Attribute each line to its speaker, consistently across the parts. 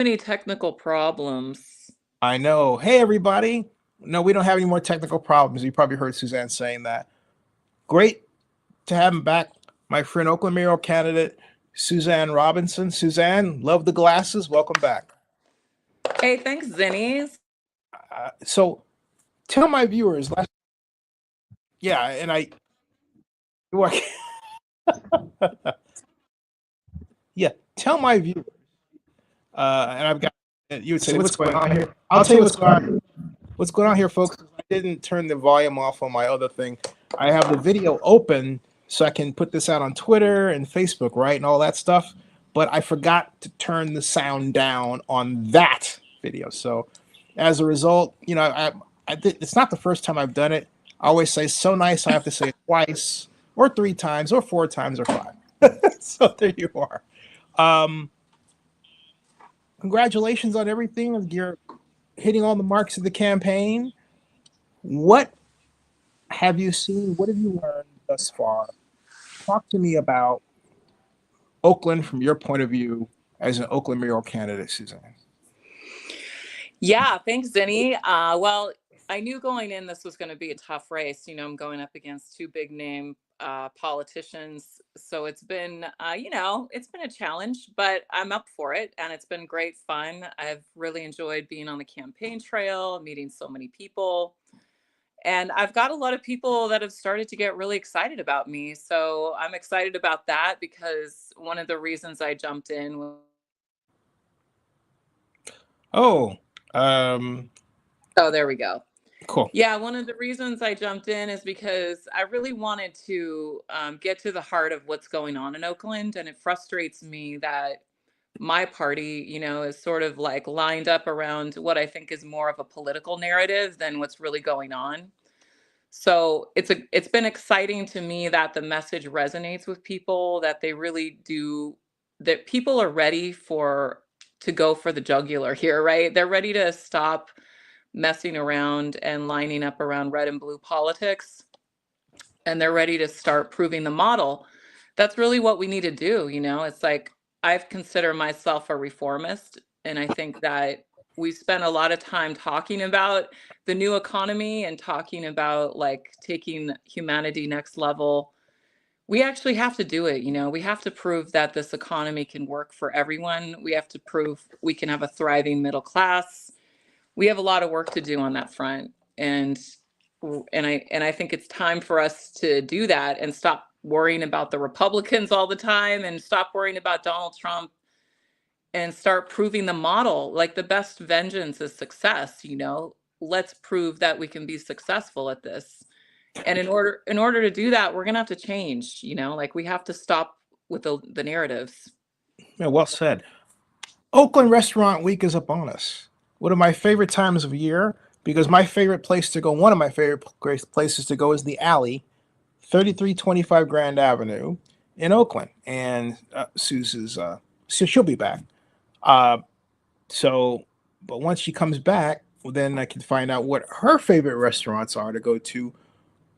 Speaker 1: Many technical problems.
Speaker 2: I know. Hey, everybody. No, we don't have any more technical problems. You probably heard Suzanne saying that. Great to have him back. My friend, Oakland Mayoral candidate, Suzanne Robinson. Suzanne, love the glasses. Welcome back.
Speaker 1: Hey, thanks, Zinnies.
Speaker 2: So tell my viewers, yeah, and well, yeah, tell my viewers, and I've got, you would say, what's going on here? I'll tell you what's going on. What's going on here, folks? I didn't turn the volume off on my other thing. I have the video open so I can put this out on Twitter and Facebook, right, and all that stuff. But I forgot to turn the sound down on that video. So as a result, it's not the first time I've done it. I always say so nice. I have to say it twice or three times or four times or five. So there you are. Um, Congratulations on everything. You're hitting all the marks of the campaign. What have you seen? What have you learned thus far? Talk to me about Oakland from your point of view as an Oakland mayoral candidate, Suzanne.
Speaker 1: Yeah, thanks, Zinni. Well, I knew going in this was going to be a tough race. I'm going up against two big name politicians. So it's been a challenge, but I'm up for it. And it's been great fun. I've really enjoyed being on the campaign trail, meeting so many people. And I've got a lot of people that have started to get really excited about me. So I'm excited about that because one of the reasons I jumped in was.
Speaker 2: Oh, um,
Speaker 1: Oh, there we go.
Speaker 2: cool.
Speaker 1: Yeah, one of the reasons I jumped in is because I really wanted to get to the heart of what's going on in Oakland. And it frustrates me that my party, is sort of like lined up around what I think is more of a political narrative than what's really going on. So it's been exciting to me that the message resonates with people, that they really do, that people are ready to go for the jugular here, right? They're ready to stop messing around and lining up around red and blue politics, and they're ready to start proving the model. That's really what we need to do. It's like, I've considered myself a reformist, and I think that we spent a lot of time talking about the new economy and talking about like taking humanity next level. We actually have to do it. We have to prove that this economy can work for everyone. We have to prove we can have a thriving middle class. We have a lot of work to do on that front. And I think it's time for us to do that and stop worrying about the Republicans all the time and stop worrying about Donald Trump and start proving the model. Like, the best vengeance is success. Let's prove that we can be successful at this. And in order to do that, we're going to have to change, like, we have to stop with the narratives.
Speaker 2: Yeah, well said. Oakland Restaurant Week is upon us. One of my favorite times of year because my favorite place to go, one of my favorite places to go is the Alley, 3325 Grand Avenue in Oakland. And she'll be back. Uh, so, but once she comes back, well, then I can find out what her favorite restaurants are to go to.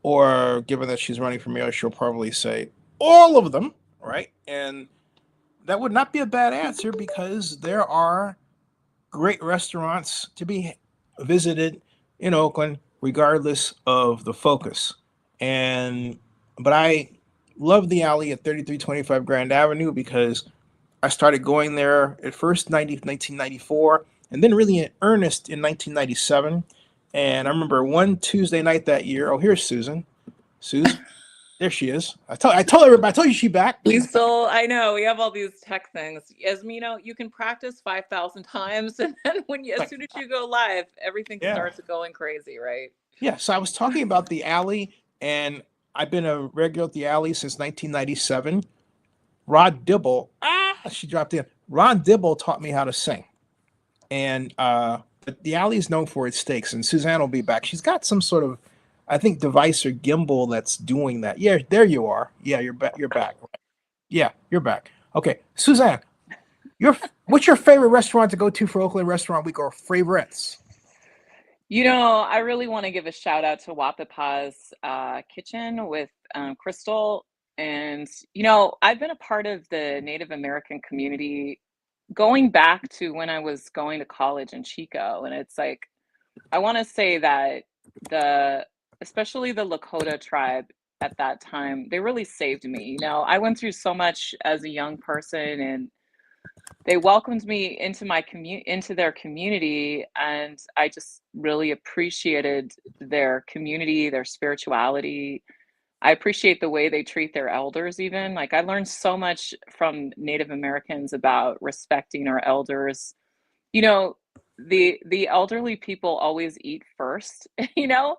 Speaker 2: Or given that she's running for mayor, she'll probably say all of them, right? And that would not be a bad answer because there are great restaurants to be visited in Oakland, regardless of the focus. And but I love the alley at 3325 Grand Avenue because I started going there at first 1994 and then really in earnest in 1997. And I remember one Tuesday night that year. Oh, here's Susan. Susan, there she is. I told everybody. I told you she back.
Speaker 1: I know we have all these tech things. As you can practice 5,000 times, and then as soon as you go live, everything
Speaker 2: Yeah.
Speaker 1: starts going crazy, right?
Speaker 2: Yeah, so I was talking about the alley, and I've been a regular at the alley since 1997. Rod Dibble, she dropped in. Ron Dibble taught me how to sing, and but the alley is known for its steaks. And Suzanne will be back. She's got some sort of, I think, device or gimbal that's doing that. Yeah, there you are. Yeah, you're back. You're back. Yeah, you're back. Okay, Suzanne, what's your favorite restaurant to go to for Oakland Restaurant Week or favorites?
Speaker 1: I really want to give a shout out to Wapapa's Kitchen with Crystal. And, I've been a part of the Native American community going back to when I was going to college in Chico, and it's like I want to say that the especially the Lakota tribe at that time, they really saved me. You know, I went through so much as a young person, and they welcomed me into into their community, and I just really appreciated their community, their spirituality. I appreciate the way they treat their elders even. Like I learned so much from Native Americans about respecting our elders. You know, the elderly people always eat first, you know?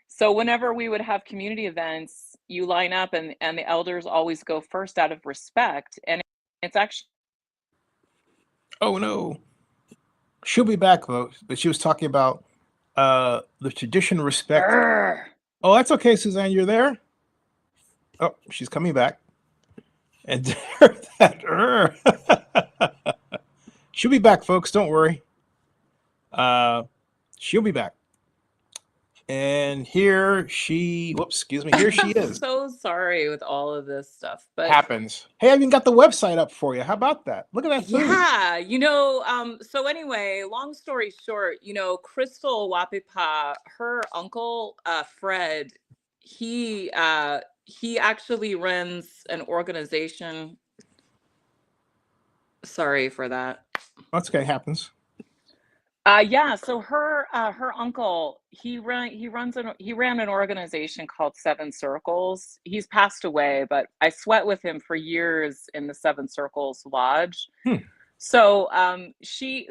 Speaker 1: So whenever we would have community events, you line up and the elders always go first out of respect. And it's actually
Speaker 2: Oh no, she'll be back though. But she was talking about the tradition of respect.
Speaker 1: Grr.
Speaker 2: Oh, that's okay, Suzanne. You're there. Oh, she's coming back. And that. She'll be back, folks. Don't worry. Uh, she'll be back. And here she, whoops, excuse me. Here she
Speaker 1: I'm
Speaker 2: is.
Speaker 1: so sorry with all of this stuff, but
Speaker 2: Happens. Hey, I even got the website up for you. How about that? Look at that food.
Speaker 1: yeah, so anyway, long story short, Crystal Wapipa, her uncle, Fred, he actually runs an organization. Sorry for that.
Speaker 2: That's okay. Happens.
Speaker 1: Yeah, so her uncle, he ran an organization called Seven Circles. He's passed away, but I sweat with him for years in the Seven Circles Lodge.
Speaker 2: Hmm.
Speaker 1: So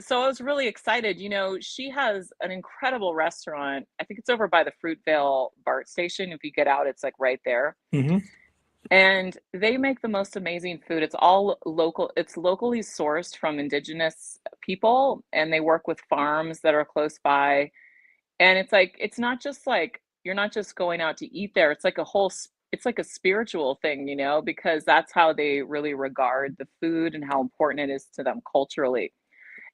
Speaker 1: so I was really excited. She has an incredible restaurant. I think it's over by the Fruitvale BART station. If you get out, it's like right there.
Speaker 2: Mm-hmm.
Speaker 1: And they make the most amazing food. It's all local. It's locally sourced from indigenous people, and they work with farms that are close by. And it's like it's not just like you're not just going out to eat there. It's like it's like a spiritual thing, because that's how they really regard the food and how important it is to them culturally.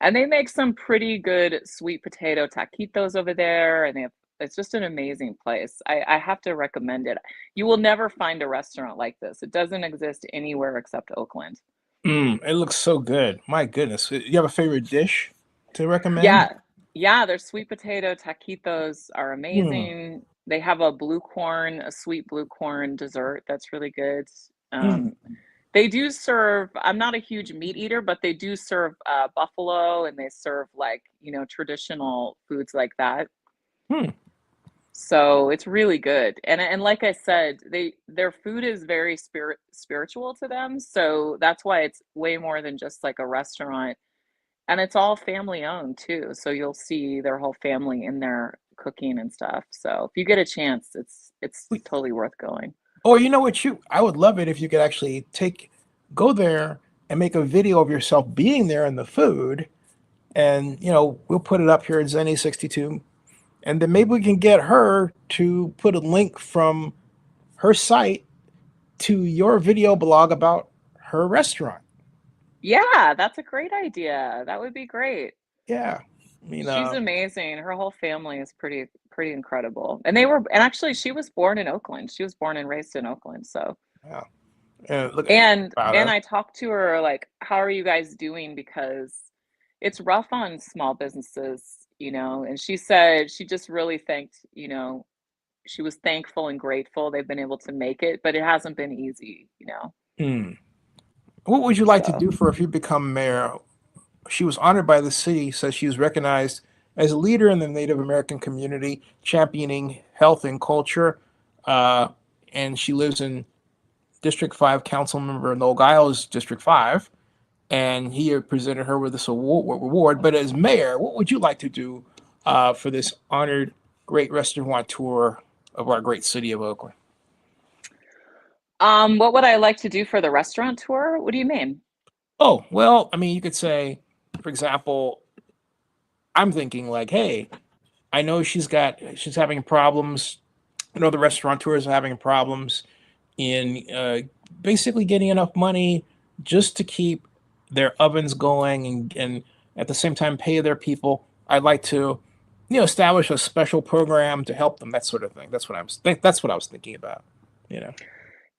Speaker 1: And they make some pretty good sweet potato taquitos over there, and it's just an amazing place. I have to recommend it. You will never find a restaurant like this. It doesn't exist anywhere except Oakland.
Speaker 2: It looks so good. My goodness. You have a favorite dish to recommend?
Speaker 1: Yeah, yeah, their sweet potato taquitos are
Speaker 2: Hmm.
Speaker 1: amazing. They have a sweet blue corn dessert that's really good.
Speaker 2: Hmm.
Speaker 1: They do serve, I'm not a huge meat eater, but they do serve buffalo, and they serve like, traditional foods like that.
Speaker 2: Hmm.
Speaker 1: So it's really good. And like I said, their food is very spiritual to them. So that's why it's way more than just like a restaurant. And it's all family owned too. So you'll see their whole family in there cooking and stuff. So if you get a chance, it's totally worth going.
Speaker 2: Or you know what, I would love it if you could actually go there and make a video of yourself being there in the food, and we'll put it up here at Zenny 62, and then maybe we can get her to put a link from her site to your video blog about her restaurant.
Speaker 1: Yeah, that's a great idea. That would be great.
Speaker 2: Yeah, I mean,
Speaker 1: She's amazing. Her whole family is pretty incredible. And actually she was born in Oakland. She was born and raised in Oakland. So
Speaker 2: yeah, look about
Speaker 1: and
Speaker 2: us.
Speaker 1: I talked to her like, how are you guys doing? Because it's rough on small businesses, and she said she just really thanked, she was thankful and grateful they've been able to make it, but it hasn't been easy.
Speaker 2: Hmm. What would you like to
Speaker 1: So
Speaker 2: do for if you become mayor? She was honored by the city, says she was recognized as a leader in the Native American community, championing health and culture. Uh, and she lives in District 5, council member Noel Giles, District 5. And he presented her with this reward. But as mayor, what would you like to do for this honored great restaurateur of our great city of Oakland?
Speaker 1: what would I like to do for the restaurant tour? What do you mean?
Speaker 2: Oh, well, I mean, you could say, for example, I'm thinking like, hey, I know she's having problems. I know the restaurateurs are having problems in basically getting enough money just to keep their ovens going, and at the same time pay their people. I'd like to, establish a special program to help them, that sort of thing. That's what I was thinking about. You know.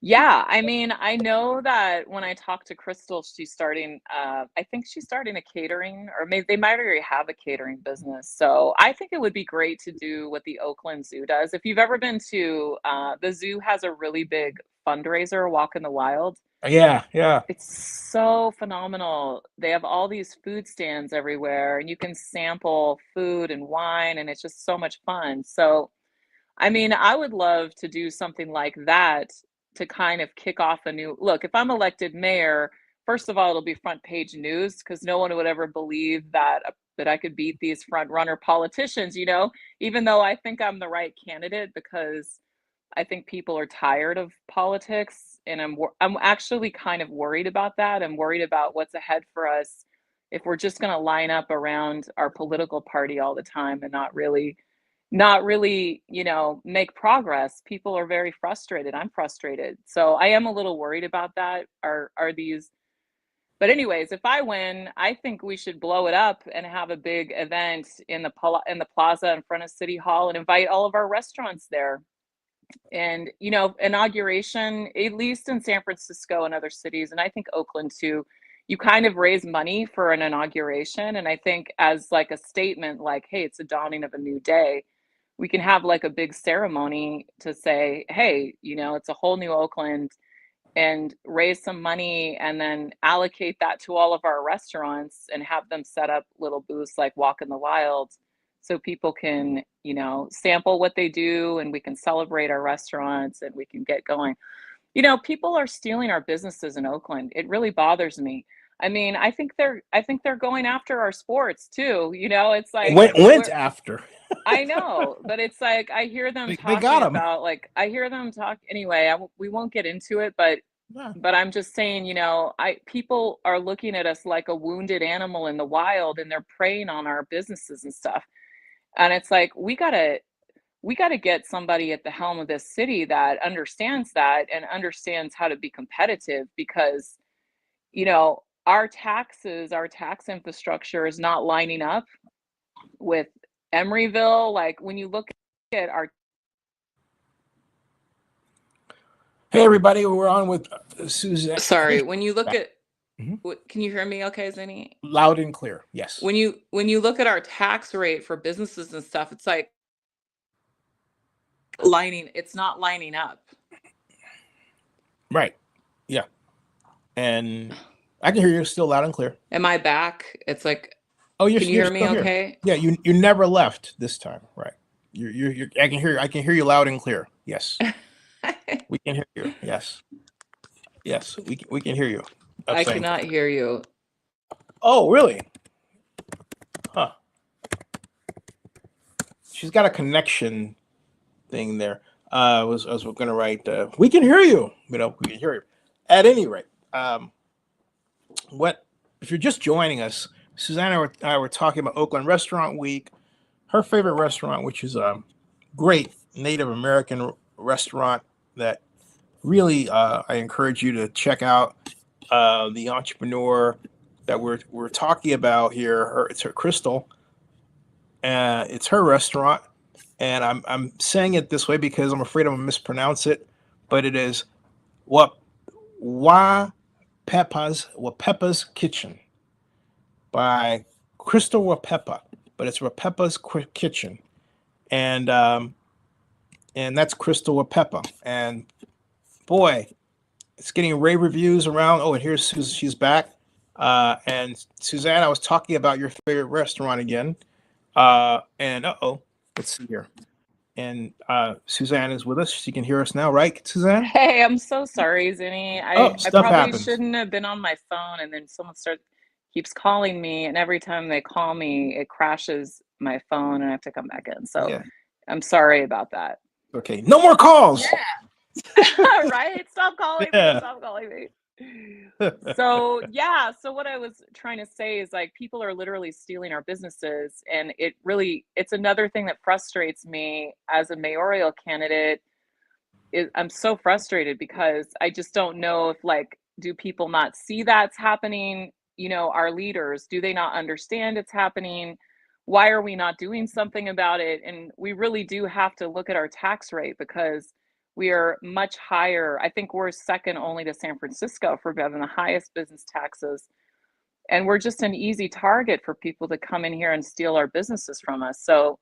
Speaker 1: Yeah, I mean, I know that when I talk to Crystal, she's starting, I think she's starting a catering, or maybe they might already have a catering business. So I think it would be great to do what the Oakland Zoo does. If you've ever been to, the zoo has a really big fundraiser, Walk in the Wild.
Speaker 2: Yeah, yeah.
Speaker 1: It's so phenomenal. They have all these food stands everywhere, and you can sample food and wine, and it's just so much fun. So I mean, I would love to do something like that to kind of kick off a new look. If I'm elected mayor, first of all, it'll be front page news because no one would ever believe that that I could beat these front runner politicians, even though I think I'm the right candidate because I think people are tired of politics and I'm actually kind of worried about that. I'm worried about what's ahead for us if we're just going to line up around our political party all the time and not really, make progress. People are very frustrated. I'm frustrated. So I am a little worried about that. Are these But anyways, if I win, I think we should blow it up and have a big event in the plaza in front of City Hall and invite all of our restaurants there. And inauguration, at least in San Francisco and other cities, and I think Oakland too, you kind of raise money for an inauguration, and I think as like a statement like, hey, it's a dawning of a new day, we can have like a big ceremony to say, hey, it's a whole new Oakland, and raise some money and then allocate that to all of our restaurants and have them set up little booths like Walk in the Wild so people can, sample what they do, and we can celebrate our restaurants and we can get going. People are stealing our businesses in Oakland. It really bothers me. I mean, I think they're going after our sports too. It's like
Speaker 2: Went
Speaker 1: we're
Speaker 2: after.
Speaker 1: I know, but it's like I hear them
Speaker 2: They got
Speaker 1: talking
Speaker 2: him.
Speaker 1: about like I hear them talk anyway. We won't get into it, but
Speaker 2: Yeah.
Speaker 1: I'm just saying, I people are looking at us like a wounded animal in the wild, and they're preying on our businesses and stuff. And it's like we gotta get somebody at the helm of this city that understands that and understands how to be competitive because, our taxes, our tax infrastructure is not lining up with Emeryville. Like when you look at our
Speaker 2: Hey, everybody, we're on with Suzanne.
Speaker 1: Sorry, when you look at
Speaker 2: Mhm.
Speaker 1: can you hear me okay, Zinni?
Speaker 2: Loud and clear. Yes.
Speaker 1: When you look at our tax rate for businesses and stuff, it's like it's not lining up.
Speaker 2: Right. Yeah. And I can hear you still loud and clear.
Speaker 1: Am I back? It's like,
Speaker 2: Oh,
Speaker 1: can you
Speaker 2: you're
Speaker 1: hear me
Speaker 2: still here.
Speaker 1: okay?
Speaker 2: Yeah, you never left this time, right? You're I can hear you loud and clear. Yes, we can hear you. Yes, yes, we can hear you. I'm
Speaker 1: I
Speaker 2: saying.
Speaker 1: cannot hear you.
Speaker 2: Oh, really? Huh? She's got a connection thing there. I was going to write. We can hear you. We can hear you. At any rate, what if you're just joining us? Suzanne and I were talking about Oakland Restaurant Week. Her favorite restaurant, which is a great Native American restaurant that really I encourage you to check out. The entrepreneur that we're talking about here, it's her Crystal. It's her restaurant, and I'm saying it this way because I'm afraid I'm gonna mispronounce it, but it is what Peppa's Kitchen by Crystal Wapepa, but it's Wapepa's Kitchen, and and that's Crystal Wapepa, and boy, it's getting rave reviews around. Oh, and here's she's back, and Suzanne, I was talking about your favorite restaurant again, and let's see here. And Suzanne is with us. She can hear us now, right, Suzanne?
Speaker 1: Hey, I'm so sorry, Zinni.
Speaker 2: Oh,
Speaker 1: I
Speaker 2: stuff
Speaker 1: probably
Speaker 2: happens.
Speaker 1: shouldn't have been on my phone, and then someone starts keeps calling me, and every time they call me, it crashes my phone, and I have to come back in. So
Speaker 2: Yeah.
Speaker 1: I'm sorry about that.
Speaker 2: Okay. No more calls.
Speaker 1: Right? Stop calling me.
Speaker 2: Yeah.
Speaker 1: Stop calling me. So, yeah, so what I was trying to say is like people are literally stealing our businesses, and it's another thing that frustrates me as a mayoral candidate. I'm so frustrated because I just don't know if like do people not see that's happening? Our leaders, do they not understand it's happening? Why are we not doing something about it? And we really do have to look at our tax rate because We are much higher. I think we're second only to San Francisco for having the highest business taxes. And we're just an easy target for people to come in here and steal our businesses from us. So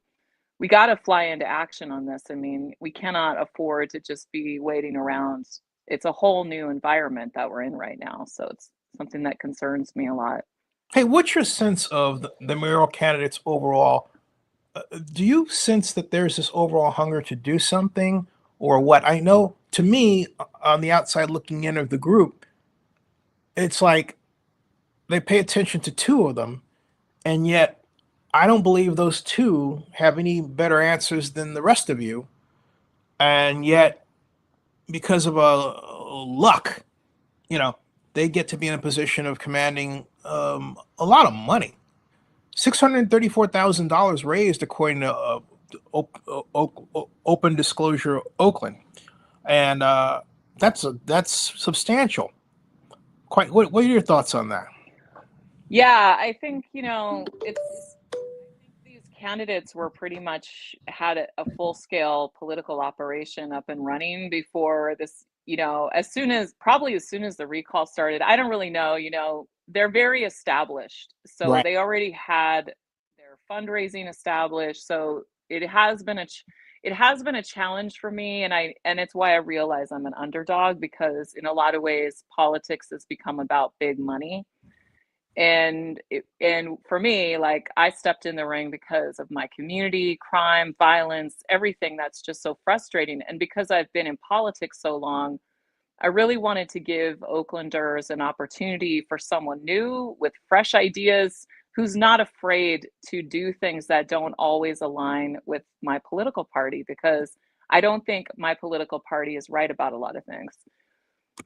Speaker 1: we got to fly into action on this. I mean, we cannot afford to just be waiting around. It's a whole new environment that we're in right now. So it's something that concerns me a lot.
Speaker 2: Hey, what's your sense of the mayoral candidates overall? Do you sense that there's this overall hunger to do something, or what? I know to me, on the outside looking in of the group, it's like they pay attention to two of them, and yet I don't believe those two have any better answers than the rest of you. And yet, because of luck, you know, they get to be in a position of commanding a lot of money. $634,000 raised, according to Open Disclosure Oakland, and that's substantial. Quite. What are your thoughts on that?
Speaker 1: Yeah, I think, I think these candidates were pretty much had a full-scale political operation up and running before this, as soon as the recall started. I don't really know, they're very established. So
Speaker 2: Right.
Speaker 1: they already had their fundraising established. So it has been a challenge for me, and it's why I realize I'm an underdog, because in a lot of ways politics has become about big money. And for me, like, I stepped in the ring because of my community, crime, violence, everything that's just so frustrating. And because I've been in politics so long, I really wanted to give Oaklanders an opportunity for someone new with fresh ideas, who's not afraid to do things that don't always align with my political party, because I don't think my political party is right about a lot of things.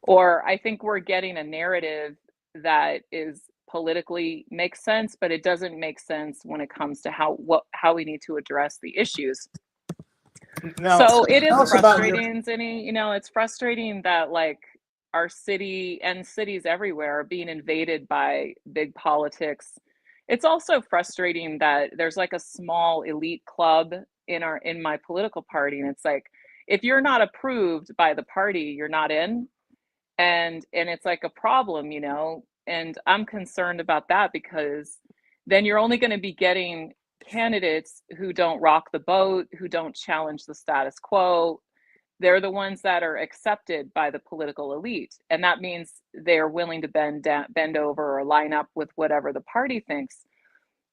Speaker 1: Or I think we're getting a narrative that is politically makes sense, but it doesn't make sense when it comes to how we need to address the issues.
Speaker 2: Now,
Speaker 1: So it
Speaker 2: tell
Speaker 1: is
Speaker 2: us about your.
Speaker 1: frustrating, Zinni. It's frustrating that, like, our city and cities everywhere are being invaded by big politics. It's also frustrating that there's like a small elite club in my political party, and it's like, if you're not approved by the party, you're not in. And it's like a problem, and I'm concerned about that, because then you're only going to be getting candidates who don't rock the boat, who don't challenge the status quo. They're the ones that are accepted by the political elite, and that means they're willing to bend over or line up with whatever the party thinks.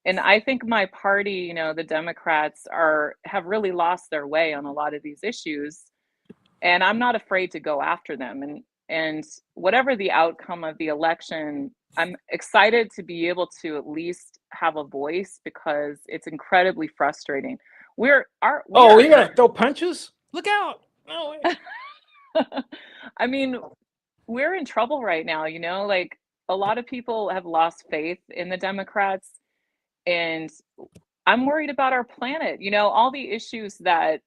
Speaker 1: And I think my party, the Democrats, are have really lost their way on a lot of these issues, and I'm not afraid to go after them. And whatever the outcome of the election, I'm excited to be able to at least have a voice, because it's incredibly frustrating. We
Speaker 2: Oh,
Speaker 1: are
Speaker 2: you're gonna throw punches? Look out! No way.
Speaker 1: I mean, we're in trouble right now, like, a lot of people have lost faith in the Democrats, and I'm worried about our planet, all the issues that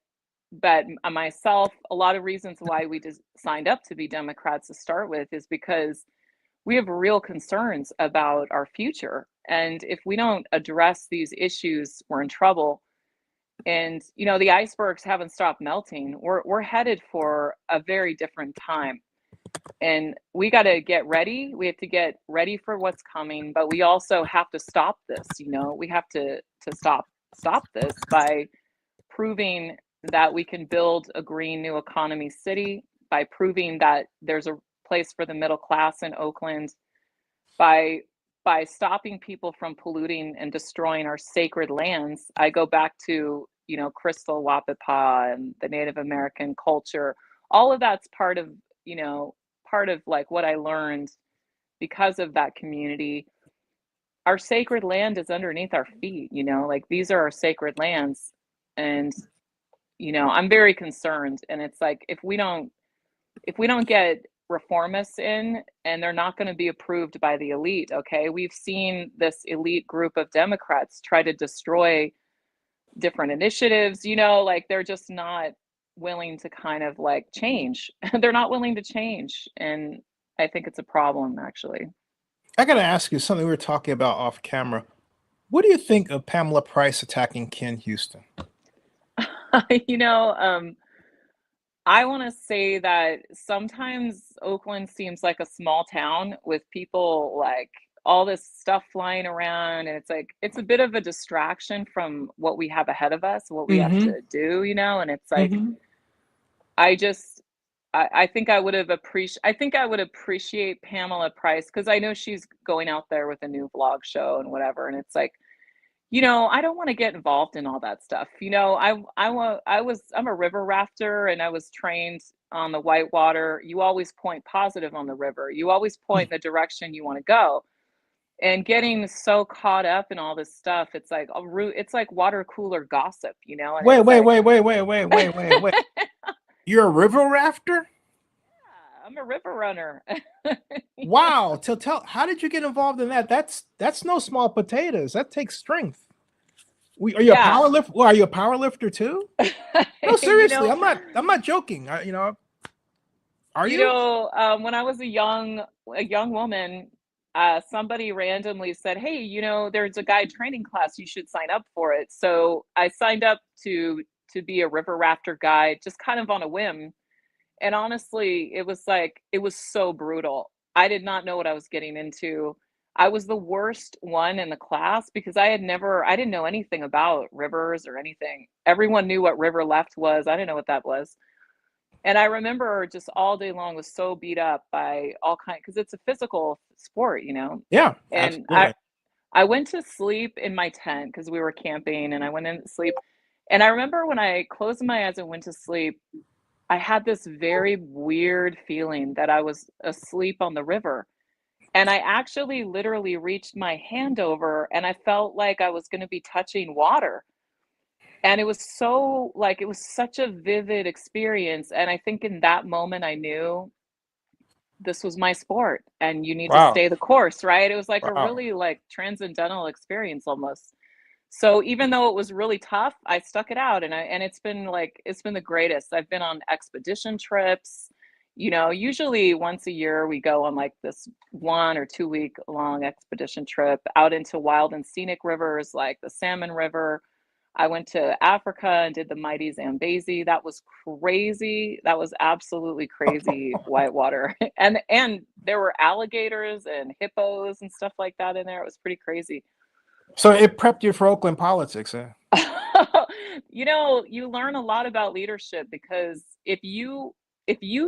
Speaker 1: myself, a lot of reasons why we just signed up to be Democrats to start with is because we have real concerns about our future. And if we don't address these issues, we're in trouble. And the icebergs haven't stopped melting. We're headed for a very different time. And we got to get ready. We have to get ready for what's coming, but we also have to stop this. We have to stop this by proving that we can build a green new economy city, by proving that there's a place for the middle class in Oakland, by stopping people from polluting and destroying our sacred lands. I go back to, Crystal Wapapa and the Native American culture. All of that's part of like what I learned because of that community. Our sacred land is underneath our feet, like, these are our sacred lands. And I'm very concerned. And it's like, if we don't get reformists in, and they're not going to be approved by the elite. Okay, we've seen this elite group of Democrats try to destroy different initiatives, like, they're just not willing to kind of like change. They're not willing to change, and I think it's a problem, actually.
Speaker 2: I gotta ask you something we were talking about off camera. What do you think of Pamela Price attacking Ken Houston?
Speaker 1: you know um I want to say that sometimes Oakland seems like a small town with people like all this stuff flying around, and it's like it's a bit of a distraction from what we have ahead of us, what we have
Speaker 2: Mm-hmm.
Speaker 1: to do, and it's like
Speaker 2: Mm-hmm.
Speaker 1: I just I think I think I would appreciate Pamela Price because I know she's going out there with a new vlog show and whatever, and it's like I don't want to get involved in all that stuff. I'm a river rafter and I was trained on the whitewater. You always point positive on the river. You always point in the direction you want to go. And getting so caught up in all this stuff, it's like it's like water cooler gossip, and
Speaker 2: Wait,
Speaker 1: it's
Speaker 2: wait,
Speaker 1: like
Speaker 2: wait, wait, wait, wait, wait, wait, wait. You're a river rafter?
Speaker 1: I'm a river runner. Yeah.
Speaker 2: Wow. Tell how did you get involved in that? That's no small potatoes. That takes strength. Are you a
Speaker 1: Yeah.
Speaker 2: power lift? Well, are you a power lifter too? No,
Speaker 1: you
Speaker 2: seriously.
Speaker 1: know,
Speaker 2: I'm not joking. Are you?
Speaker 1: when I was a young woman, somebody randomly said, "Hey, there's a guide training class. You should sign up for it." So I signed up to be a river rafter guide, just kind of on a whim. And honestly, it was so brutal. I did not know what I was getting into. I was the worst one in the class because I didn't know anything about rivers or anything. Everyone knew what river left was. I didn't know what that was. And I remember just all day long was so beat up by all kind because it's a physical sport.
Speaker 2: Yeah,
Speaker 1: And I
Speaker 2: absolutely.
Speaker 1: I went to sleep in my tent because we were camping and I went in to sleep. And I remember when I closed my eyes and went to sleep, I had this very weird feeling that I was asleep on the river. And I actually literally reached my hand over and I felt like I was going to be touching water. And it was such a vivid experience. And I think in that moment, I knew this was my sport and you need to
Speaker 2: Wow.
Speaker 1: stay the course, right? It was like a
Speaker 2: Wow.
Speaker 1: really like transcendental experience almost. So even though it was really tough, I stuck it out and it's been the greatest. I've been on expedition trips. Usually once a year we go on like this 1 or 2 week long expedition trip out into wild and scenic rivers like the Salmon River. I went to Africa and did the mighty Zambezi. That was crazy. That was absolutely crazy whitewater. And there were alligators and hippos and stuff like that in there. It was pretty crazy.
Speaker 2: So it prepped you for Oakland politics, eh?
Speaker 1: You learn a lot about leadership because if you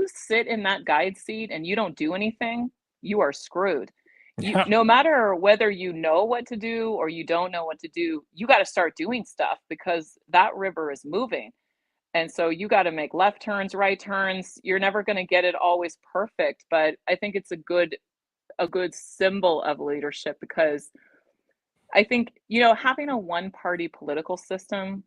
Speaker 1: sit in that guide seat and you don't do anything, you are screwed.
Speaker 2: Yeah.
Speaker 1: No matter whether you know what to do or you don't know what to do, you got to start doing stuff because that river is moving. And so you got to make left turns, right turns. You're never going to get it always perfect, but I think it's a good symbol of leadership because I think, having a one party political system,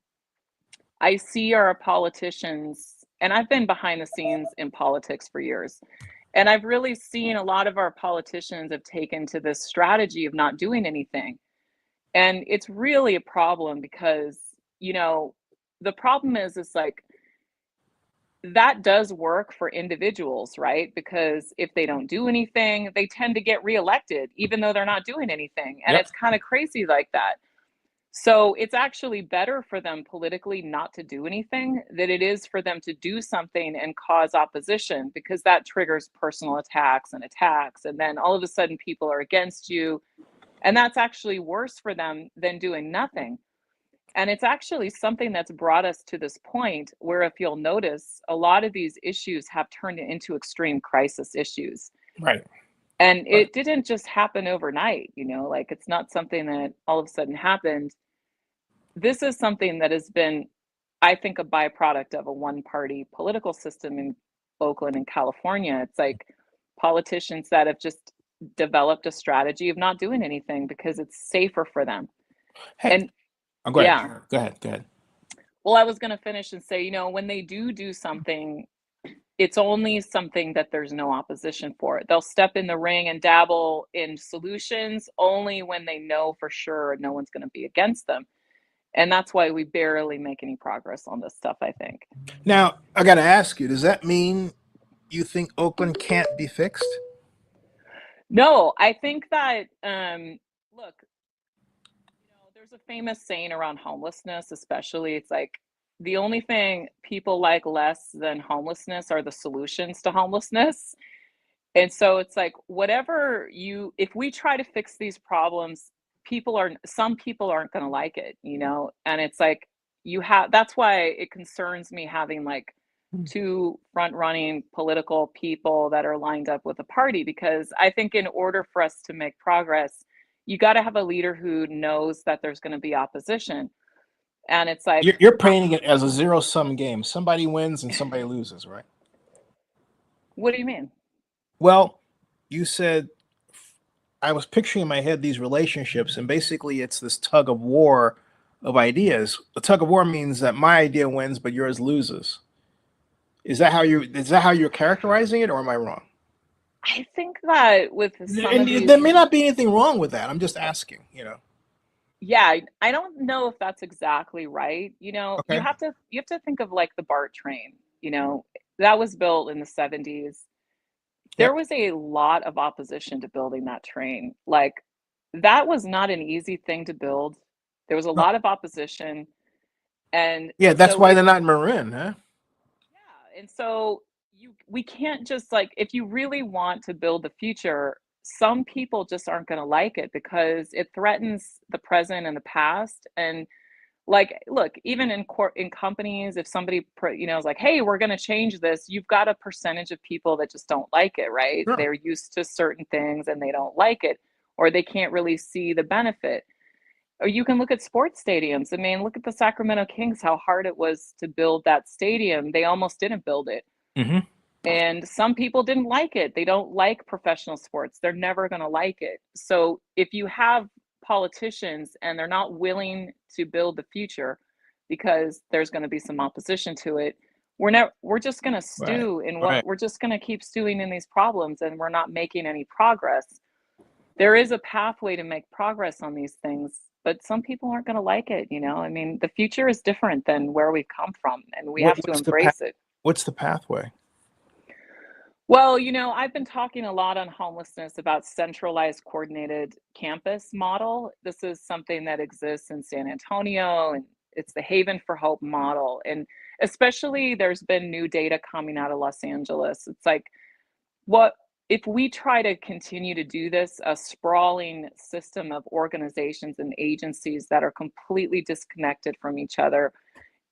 Speaker 1: I see our politicians, and I've been behind the scenes in politics for years. And I've really seen a lot of our politicians have taken to this strategy of not doing anything. And it's really a problem because, you know, the problem is like that does work for individuals, right? Because if they don't do anything, they tend to get reelected, even though they're not doing anything. And
Speaker 2: Yep.
Speaker 1: it's kind of crazy like that. So it's actually better for them politically not to do anything than it is for them to do something and cause opposition because that triggers personal attacks. And then all of a sudden people are against you. And that's actually worse for them than doing nothing. And it's actually something that's brought us to this point where, if you'll notice, a lot of these issues have turned into extreme crisis issues.
Speaker 2: Right.
Speaker 1: And
Speaker 2: Right.
Speaker 1: it didn't just happen overnight, like it's not something that all of a sudden happened. This is something that has been, I think, a byproduct of a one party political system in Oakland and California. It's like politicians that have just developed a strategy of not doing anything because it's safer for them.
Speaker 2: Hey,
Speaker 1: And
Speaker 2: go ahead.
Speaker 1: yeah,
Speaker 2: Go ahead. Go ahead.
Speaker 1: well, I was going to finish and say, when they do something, it's only something that there's no opposition for. They'll step in the ring and dabble in solutions only when they know for sure no one's going to be against them. And that's why we barely make any progress on this stuff, I think.
Speaker 2: Now, I got to ask you, does that mean you think Oakland can't be fixed?
Speaker 1: No, I think that, look, there's a famous saying around homelessness, especially. It's like the only thing people like less than homelessness are the solutions to homelessness. And so it's like, whatever you, if we try to fix these problems, some people aren't going to like it, you know? And it's like, that's why it concerns me having like two front running political people that are lined up with a party, because I think in order for us to make progress, you got to have a leader who knows that there's going to be opposition. And it's like,
Speaker 2: You're painting it as a zero-sum game. Somebody wins and somebody loses, right?
Speaker 1: what do you mean?
Speaker 2: Well, you said I was picturing in my head these relationships, and basically it's this tug of war of ideas. The tug of war means that my idea wins, but yours loses. Is that how you're characterizing it, or am I wrong?
Speaker 1: I think that with some of
Speaker 2: And there
Speaker 1: these,
Speaker 2: may not be anything wrong with that. I'm just asking,
Speaker 1: yeah, I don't know if that's exactly right. You know,
Speaker 2: Okay.
Speaker 1: you have to think of like the BART train, you know, that was built in the 70s. There
Speaker 2: Yep.
Speaker 1: was a lot of opposition to building that train. Like, that was not an easy thing to build. There was a
Speaker 2: No.
Speaker 1: lot of opposition. And
Speaker 2: Yeah, that's
Speaker 1: so
Speaker 2: why
Speaker 1: if
Speaker 2: they're not in Marin, huh?
Speaker 1: Yeah, and so we can't just like, if you really want to build the future, some people just aren't going to like it because it threatens the present and the past. And like, look, even in companies, if somebody you know is like, hey, we're going to change this, you've got a percentage of people that just don't like it, right?
Speaker 2: Sure.
Speaker 1: They're used to certain things and they don't like it, or they can't really see the benefit. Or you can look at sports stadiums. I mean, look at the Sacramento Kings, how hard it was to build that stadium. They almost didn't build it.
Speaker 2: Hmm.
Speaker 1: And some people didn't like it. They don't like professional sports. They're never going to like it. So if you have politicians and they're not willing to build the future because there's going to be some opposition to it, we're just going to
Speaker 2: Right.
Speaker 1: stew in
Speaker 2: Right.
Speaker 1: what we're just going to keep stewing in these problems, and we're not making any progress. There is a pathway to make progress on these things, but some people aren't going to like it, you know? I mean, the future is different than where we've come from, and we
Speaker 2: What,
Speaker 1: have to
Speaker 2: what's the path?
Speaker 1: embrace it.
Speaker 2: What's the pathway?
Speaker 1: Well, you know, I've been talking a lot on homelessness about centralized coordinated campus model. This is something that exists in San Antonio, and it's the Haven for Hope model. And especially there's been new data coming out of Los Angeles. It's like, what if we try to continue to do this, a sprawling system of organizations and agencies that are completely disconnected from each other?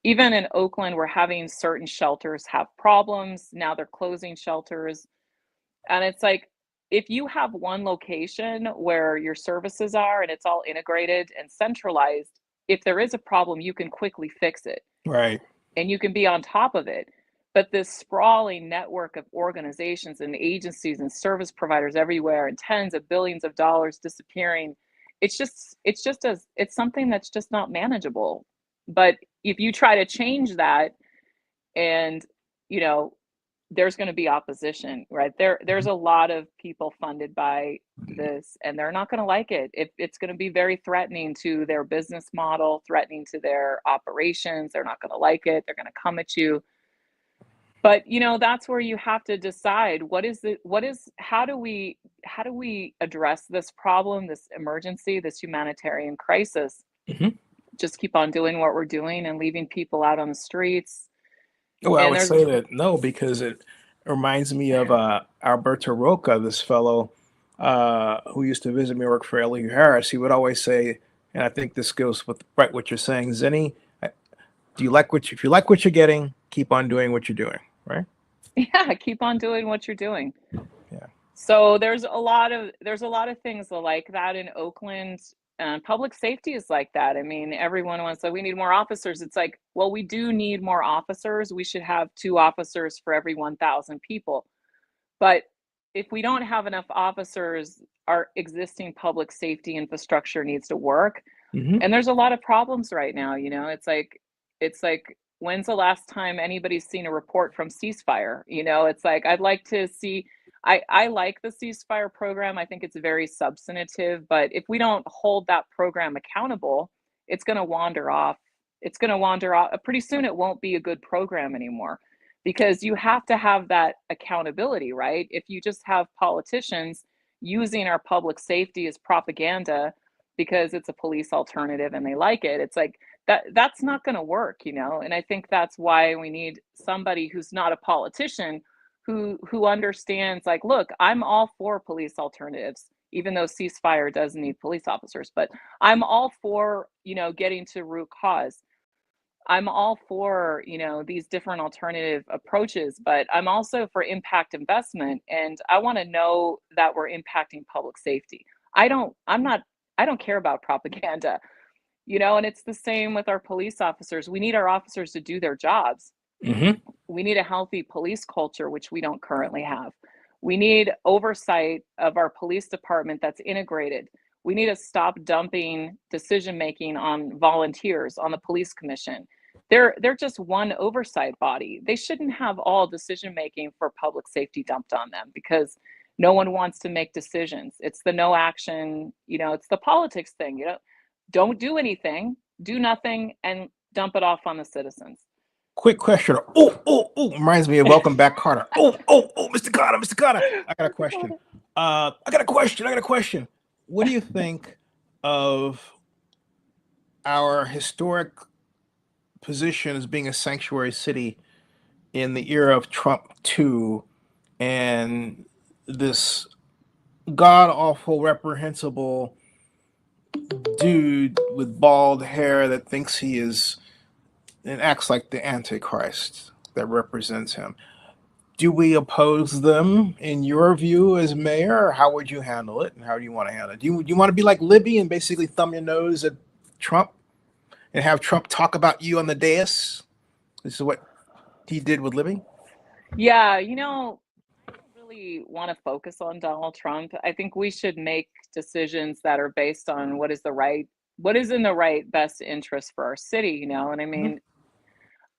Speaker 1: Even in Oakland, we're having certain shelters have problems. Now they're closing shelters. And it's like, if you have one location where your services are and it's all integrated and centralized, if there is a problem, you can quickly fix it
Speaker 2: Right.
Speaker 1: and you can be on top of it. But this sprawling network of organizations and agencies and service providers everywhere and tens of billions of dollars disappearing, it's something that's just not manageable. But if you try to change that, and you know, there's going to be opposition, right? There's
Speaker 2: Mhm.
Speaker 1: a lot of people funded by this, and they're not going to like it. It's going to be very threatening to their business model, threatening to their operations. They're not going to like it. They're going to come at you. But you know, that's where you have to decide, how do we address this problem, this emergency, this humanitarian crisis?
Speaker 2: Mhm.
Speaker 1: Just keep on doing what we're doing and leaving people out on the streets.
Speaker 2: Well, I
Speaker 1: And
Speaker 2: would
Speaker 1: there's
Speaker 2: say that no, because it reminds me of Alberto Roca, this fellow who used to visit New York for Elihu Harris. He would always say, and I think this goes with right what you're saying, Zenny. Do you like if you like what you're getting, keep on doing what you're doing, right?
Speaker 1: Yeah, keep on doing what you're doing.
Speaker 2: Yeah.
Speaker 1: So there's a lot of things like that in Oakland. Public safety is like that. I mean, everyone wants like, we need more officers. It's like, well, we do need more officers. We should have 2 officers for every 1,000 people. But if we don't have enough officers, our existing public safety infrastructure needs to work.
Speaker 2: Hmm.
Speaker 1: And there's a lot of problems right now, you know. It's like when's the last time anybody's seen a report from ceasefire? You know, it's like, I'd like to see. I like the ceasefire program. I think it's very substantive, but if we don't hold that program accountable, it's going to wander off. It's going to wander off. Pretty soon it won't be a good program anymore, because you have to have that accountability, right? If you just have politicians using our public safety as propaganda because it's a police alternative and they like it, it's like, that's not going to work, you know. And I think that's why we need somebody who's not a politician, who understands, like, look, I'm all for police alternatives, even though ceasefire does need police officers, but I'm all for, you know, getting to root cause. I'm all for, you know, these different alternative approaches, but I'm also for impact investment, and I want to know that we're impacting public safety. I'm not, I don't care about propaganda, you know. And it's the same with our police officers. We need our officers to do their jobs.
Speaker 2: Hmm.
Speaker 1: We need a healthy police culture, which we don't currently have. We need oversight of our police department that's integrated. We need to stop dumping decision making on volunteers on the police commission. They're just one oversight body. They shouldn't have all decision making for public safety dumped on them, because no one wants to make decisions. It's the no action, you know, it's the politics thing, you know. Don't do anything, do nothing, and dump it off on the citizens.
Speaker 2: Quick question. Oh, reminds me of Welcome Back, Carter. Oh, Mr. Carter, Mr. Carter. I got a question. I got a question. What do you think of our historic position as being a sanctuary city in the era of Trump 2 and this god awful, reprehensible dude with bald hair that thinks he is and acts like the Antichrist that represents him? Do we oppose them in your view as mayor, or how would you handle it? And how do you want to handle it? Do you want to be like Libby and basically thumb your nose at Trump and have Trump talk about you on the dais? This is what he did with Libby.
Speaker 1: Yeah, you know, I don't really want to focus on Donald Trump. I think we should make decisions that are based on what is in the right best interest for our city, you know. And I
Speaker 2: Mhm.
Speaker 1: mean,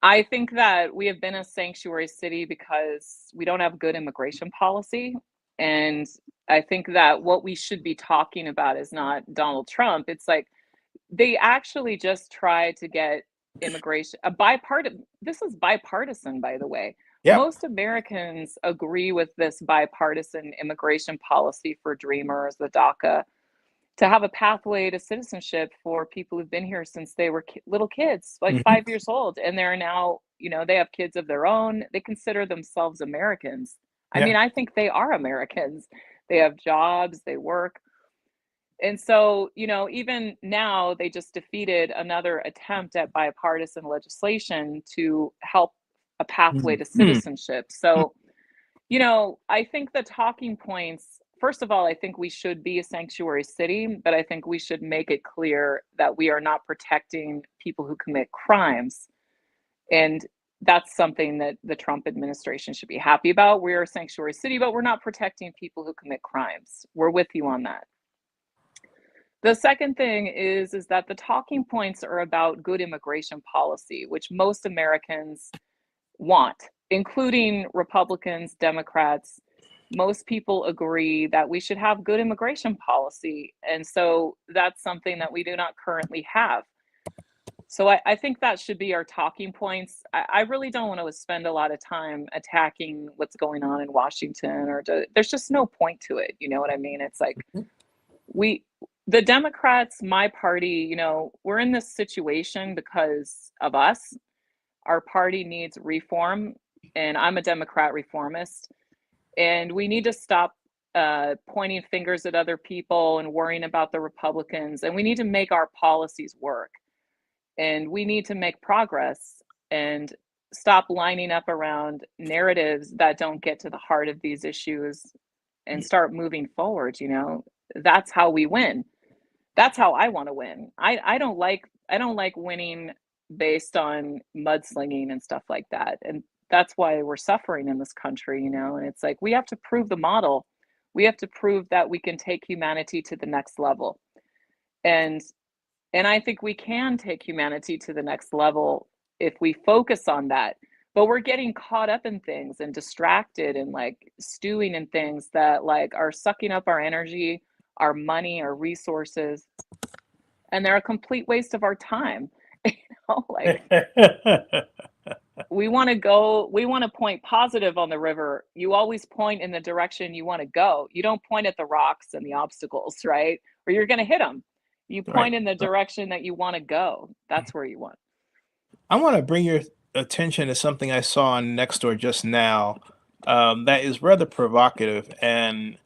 Speaker 1: I think that we have been a sanctuary city because we don't have good immigration policy. And I think that what we should be talking about is not Donald Trump. It's like they actually just try to get immigration a bipartisan. This is bipartisan, by the way.
Speaker 2: Yep.
Speaker 1: Most Americans agree with this bipartisan immigration policy for Dreamers, the DACA, to have a pathway to citizenship for people who've been here since they were little kids, like
Speaker 2: Hmm.
Speaker 1: 5 years old, and they're now, you know, they have kids of their own. They consider themselves Americans. I
Speaker 2: Yeah.
Speaker 1: mean, I think they are Americans. They have jobs, they work. And so, you know, even now they just defeated another attempt at bipartisan legislation to help a pathway to
Speaker 2: Hmm.
Speaker 1: citizenship. So, you know, I think the talking points, first of all, I think we should be a sanctuary city, but I think we should make it clear that we are not protecting people who commit crimes. And that's something that the Trump administration should be happy about. We're a sanctuary city, but we're not protecting people who commit crimes. We're with you on that. The second thing is that the talking points are about good immigration policy, which most Americans want, including Republicans, Democrats. Most people agree that we should have good immigration policy. And so that's something that we do not currently have. So I think that should be our talking points. I really don't want to spend a lot of time attacking what's going on in Washington, there's just no point to it. You know what I mean? It's like we, the Democrats, my party, you know, we're in this situation because of us. Our party needs reform, and I'm a Democrat reformist. And we need to stop pointing fingers at other people and worrying about the Republicans. And we need to make our policies work. And we need to make progress and stop lining up around narratives that don't get to the heart of these issues and start moving forward. You know, that's how we win. That's how I want to win. I don't like winning based on mudslinging and stuff like that. And that's why we're suffering in this country, you know. And it's like we have to prove the model. We have to prove that we can take humanity to the next level. And and I think we can take humanity to the next level if we focus on that. But we're getting caught up in things and distracted and like stewing in things that like are sucking up our energy, our money, our resources, and they're a complete waste of our time. You know, like we want to point positive on the river. You always point in the direction you want to go. You don't point at the rocks and the obstacles, right? Or you're going to hit them. You
Speaker 2: Right.
Speaker 1: point in the direction that you want to go. That's where you want.
Speaker 2: I want to bring your attention to something I saw on Nextdoor just now, that is rather provocative, and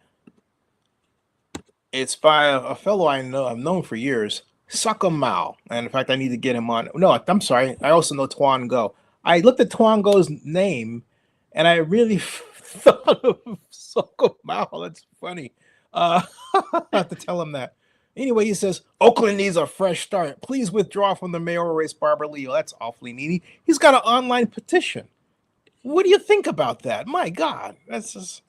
Speaker 2: it's by a fellow I know I've known for years, Sucka Mao. And in fact, I need to get him on. No, I'm sorry. I also know Tuan Go. I looked at Tuan Go's name, and I really thought of Sucka Mao. That's funny. I have to tell him that. Anyway, he says Oakland needs a fresh start. Please withdraw from the mayoral race, Barbara Lee. Oh, that's awfully needy. He's got an online petition. What do you think about that? My God, that's just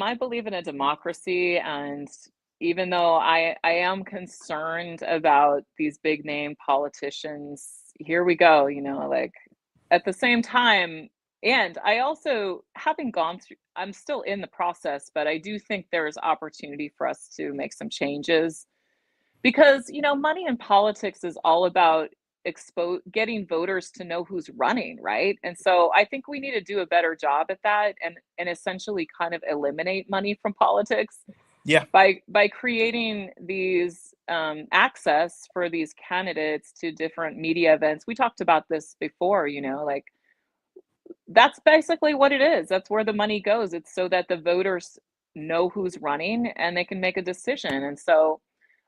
Speaker 1: I believe in a democracy, and even though I am concerned about these big name politicians, here we go, like at the same time, and I also having gone through, I'm still in the process, but I do think there's opportunity for us to make some changes because, money in politics is all about getting voters to know who's running, right? And so I think we need to do a better job at that and essentially kind of eliminate money from politics
Speaker 2: yeah,
Speaker 1: by creating these access for these candidates to different media events. We talked about this before, like that's basically what it is. That's where the money goes. It's so that the voters know who's running and they can make a decision. And so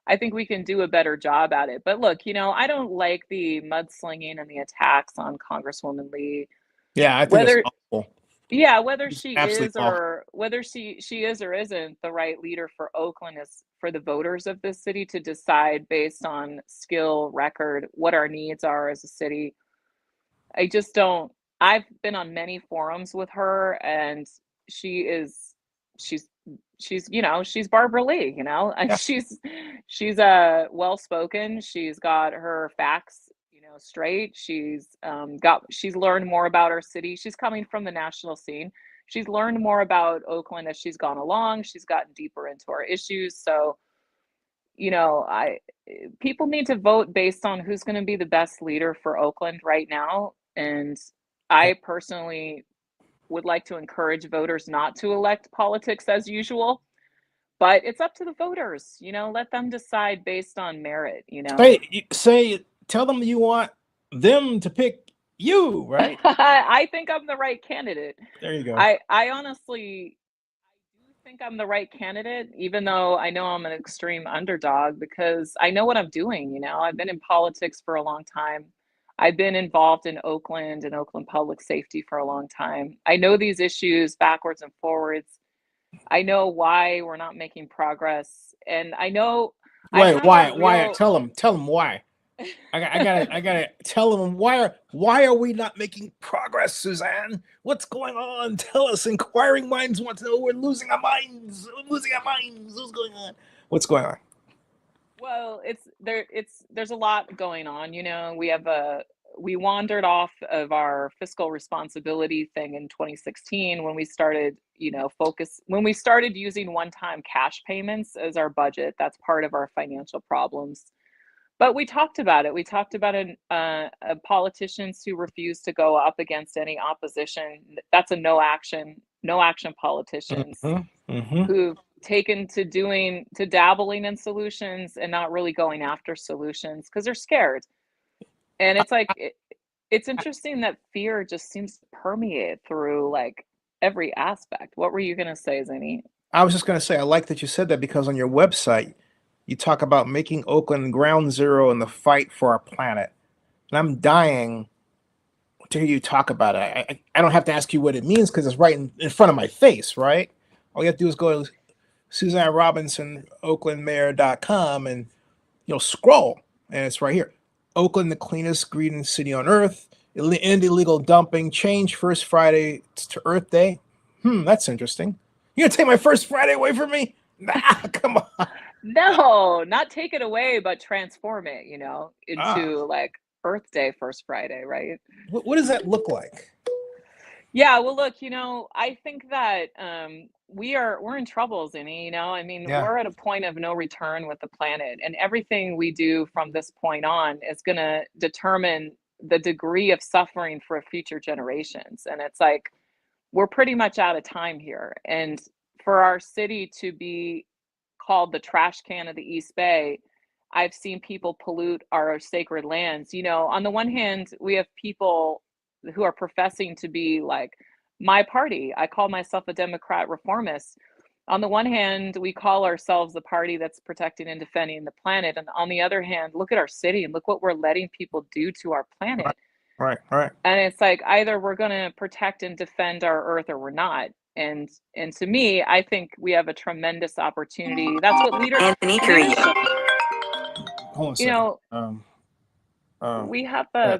Speaker 1: I think we can do a better job at it. But look, I don't like the mudslinging and the attacks on Congresswoman Lee.
Speaker 2: yeah. I think it's
Speaker 1: Whether
Speaker 2: awful.
Speaker 1: yeah, whether
Speaker 2: It's
Speaker 1: she
Speaker 2: absolutely
Speaker 1: is
Speaker 2: awful.
Speaker 1: or whether she is or isn't the right leader for Oakland is for the voters of this city to decide based on skill, record, what our needs are as a city. I just don't I've been on many forums with her and she is she's she's Barbara Lee, and
Speaker 2: Yeah,
Speaker 1: she's well spoken. She's got her facts, straight. She's learned more about our city. She's coming from the national scene. She's learned more about Oakland as she's gone along. She's gotten deeper into our issues. So, I people need to vote based on who's going to be the best leader for Oakland right now. And
Speaker 2: yeah.
Speaker 1: I personally would like to encourage voters not to elect politics as usual, but it's up to the voters, let them decide based on merit.
Speaker 2: Tell them you want them to pick you, right?
Speaker 1: I think I'm the right candidate.
Speaker 2: There you go.
Speaker 1: I honestly I do think I'm the right candidate, even though I know I'm an extreme underdog because I know what I'm doing. I've been in politics for a long time. I've been involved in Oakland and Oakland public safety for a long time. I know these issues backwards and forwards. I know why we're not making progress. And I know I
Speaker 2: Wait,
Speaker 1: have a
Speaker 2: why?
Speaker 1: real
Speaker 2: Tell them why. I gotta tell them why are we not making progress, Suzanne? What's going on? Tell us. Inquiring minds want to know. We're losing our minds. We're losing our minds. What's going on? What's going on?
Speaker 1: well, there's a lot going on, we wandered off of our fiscal responsibility thing in 2016 when we started, when we started using one-time cash payments as our budget. That's part of our financial problems. But we talked about it. We talked about politicians who refuse to go up against any opposition. That's a no action politicians
Speaker 2: Mm-hmm. Mm-hmm.
Speaker 1: who've taken to dabbling in solutions and not really going after solutions because they're scared. And it's interesting that fear just seems to permeate through like every aspect. What were you gonna say, Zany?
Speaker 2: I was just gonna say I like that you said that because on your website you talk about making Oakland ground zero in the fight for our planet, and I'm dying to hear you talk about it. I don't have to ask you what it means because it's right in front of my face, right? All you have to do is go to Suzanne Robinson, OaklandMayor.com, and you'll scroll, and it's right here. Oakland, the cleanest green city on earth. End illegal dumping. Change first Friday to Earth Day. That's interesting. You gonna take my first Friday away from me? Nah, come on.
Speaker 1: No, not take it away, but transform it,
Speaker 2: Ah,
Speaker 1: into like Earth Day first Friday, right?
Speaker 2: what does that look like?
Speaker 1: Yeah, well, look, I think that we're in trouble, Zinni. I mean,
Speaker 2: Yeah.
Speaker 1: we're at a point of no return with the planet, and everything we do from this point on is going to determine the degree of suffering for future generations. And it's like we're pretty much out of time here, and for our city to be called the trash can of the East Bay. I've seen people pollute our sacred lands. On the one hand, we have people who are professing to be like my party. I call myself a Democrat reformist. On the one hand, we call ourselves the party that's protecting and defending the planet. And on the other hand, look at our city and look what we're letting people do to our
Speaker 2: Right,
Speaker 1: planet.
Speaker 2: right, right.
Speaker 1: And it's like either we're going to protect and defend our earth or we're not. And to me, I think we have a tremendous opportunity. That's what
Speaker 3: Anthony Carrillo.
Speaker 1: leadership,
Speaker 2: Hold on a
Speaker 1: you
Speaker 2: second.
Speaker 1: know,
Speaker 2: Um,
Speaker 1: we have
Speaker 2: uh,
Speaker 1: a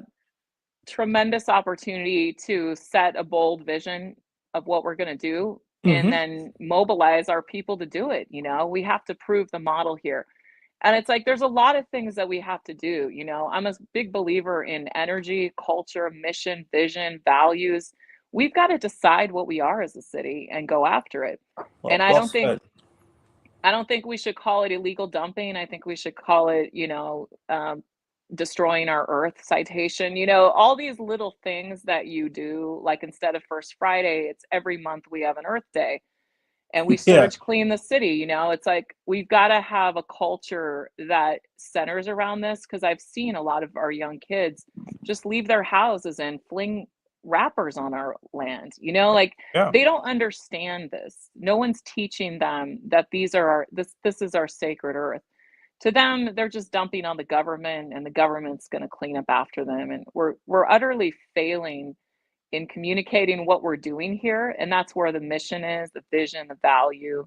Speaker 1: tremendous opportunity to set a bold vision of what we're going to do and
Speaker 2: mhm.
Speaker 1: then mobilize our people to do it. We have to prove the model here. And it's like there's a lot of things that we have to do. I'm a big believer in energy, culture, mission, vision, values. We've got to decide what we are as a city and go after it. And
Speaker 2: Well,
Speaker 1: I
Speaker 2: well
Speaker 1: don't think
Speaker 2: said.
Speaker 1: I don't think we should call it illegal dumping. I think we should call it, destroying our earth citation. All these little things that you do, like instead of First Friday, it's every month we have an Earth Day and we
Speaker 2: Yeah,
Speaker 1: surge clean the city. It's like we've got to have a culture that centers around this because I've seen a lot of our young kids just leave their houses and fling wrappers on our land. Like
Speaker 2: yeah.
Speaker 1: they don't understand this. No one's teaching them that this is our sacred earth. To them, they're just dumping on the government and the government's going to clean up after them. And we're utterly failing in communicating what we're doing here. And that's where the mission is, the vision, the value.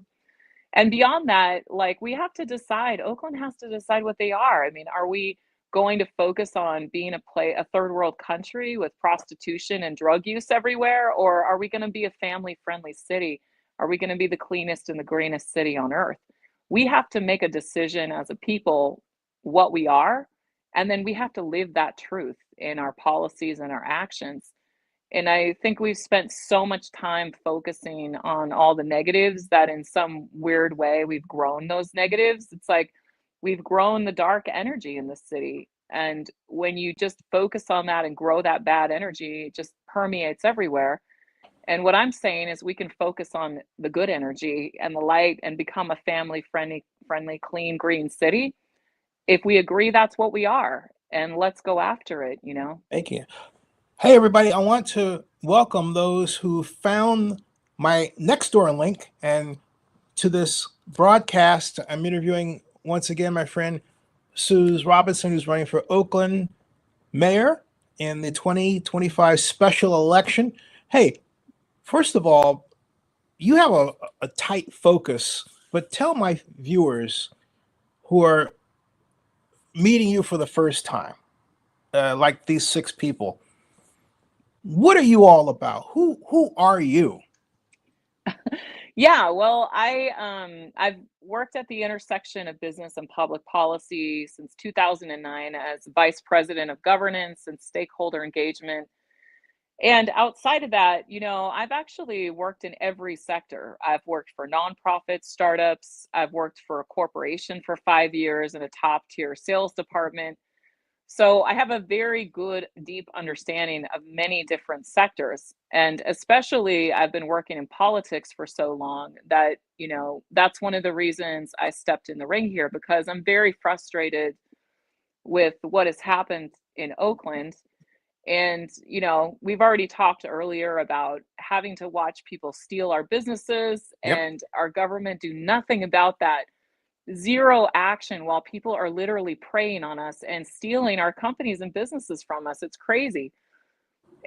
Speaker 1: And beyond that, like we have to decide, Oakland has to decide what they are. I mean, are we going to focus on being a third world country with prostitution and drug use everywhere? Or are we going to be a family friendly city? Are we going to be the cleanest and the greenest city on earth? We have to make a decision as a people what we are. And then we have to live that truth in our policies and our actions. And I think we've spent so much time focusing on all the negatives that in some weird way we've grown those negatives. It's like we've grown the dark energy in the city. And when you just focus on that and grow that bad energy, it just permeates everywhere. And what I'm saying is we can focus on the good energy and the light and become a family friendly, clean, green city. If we agree that's what we are, and let's go after it.
Speaker 2: Thank you. Hey, everybody, I want to welcome those who found my Nextdoor link and to this broadcast. I'm interviewing once again my friend Suze Robinson, who's running for Oakland Mayor in the 2025 special election. Hey, first of all, you have a tight focus, but tell my viewers who are meeting you for the first time, like these 6 people, what are you all about? Who are you?
Speaker 1: Yeah, well, I've worked at the intersection of business and public policy since 2009 as vice president of governance and stakeholder engagement. And outside of that, I've actually worked in every sector. I've worked for nonprofits, startups. I've worked for a corporation for 5 years in a top tier sales department. So I have a very good, deep understanding of many different sectors. And especially, I've been working in politics for so long that, that's one of the reasons I stepped in the ring here because I'm very frustrated with what has happened in Oakland. And, we've already talked earlier about having to watch people steal our businesses
Speaker 2: Yep.
Speaker 1: and our government do nothing about that. Zero action while people are literally preying on us and stealing our companies and businesses from us. It's crazy.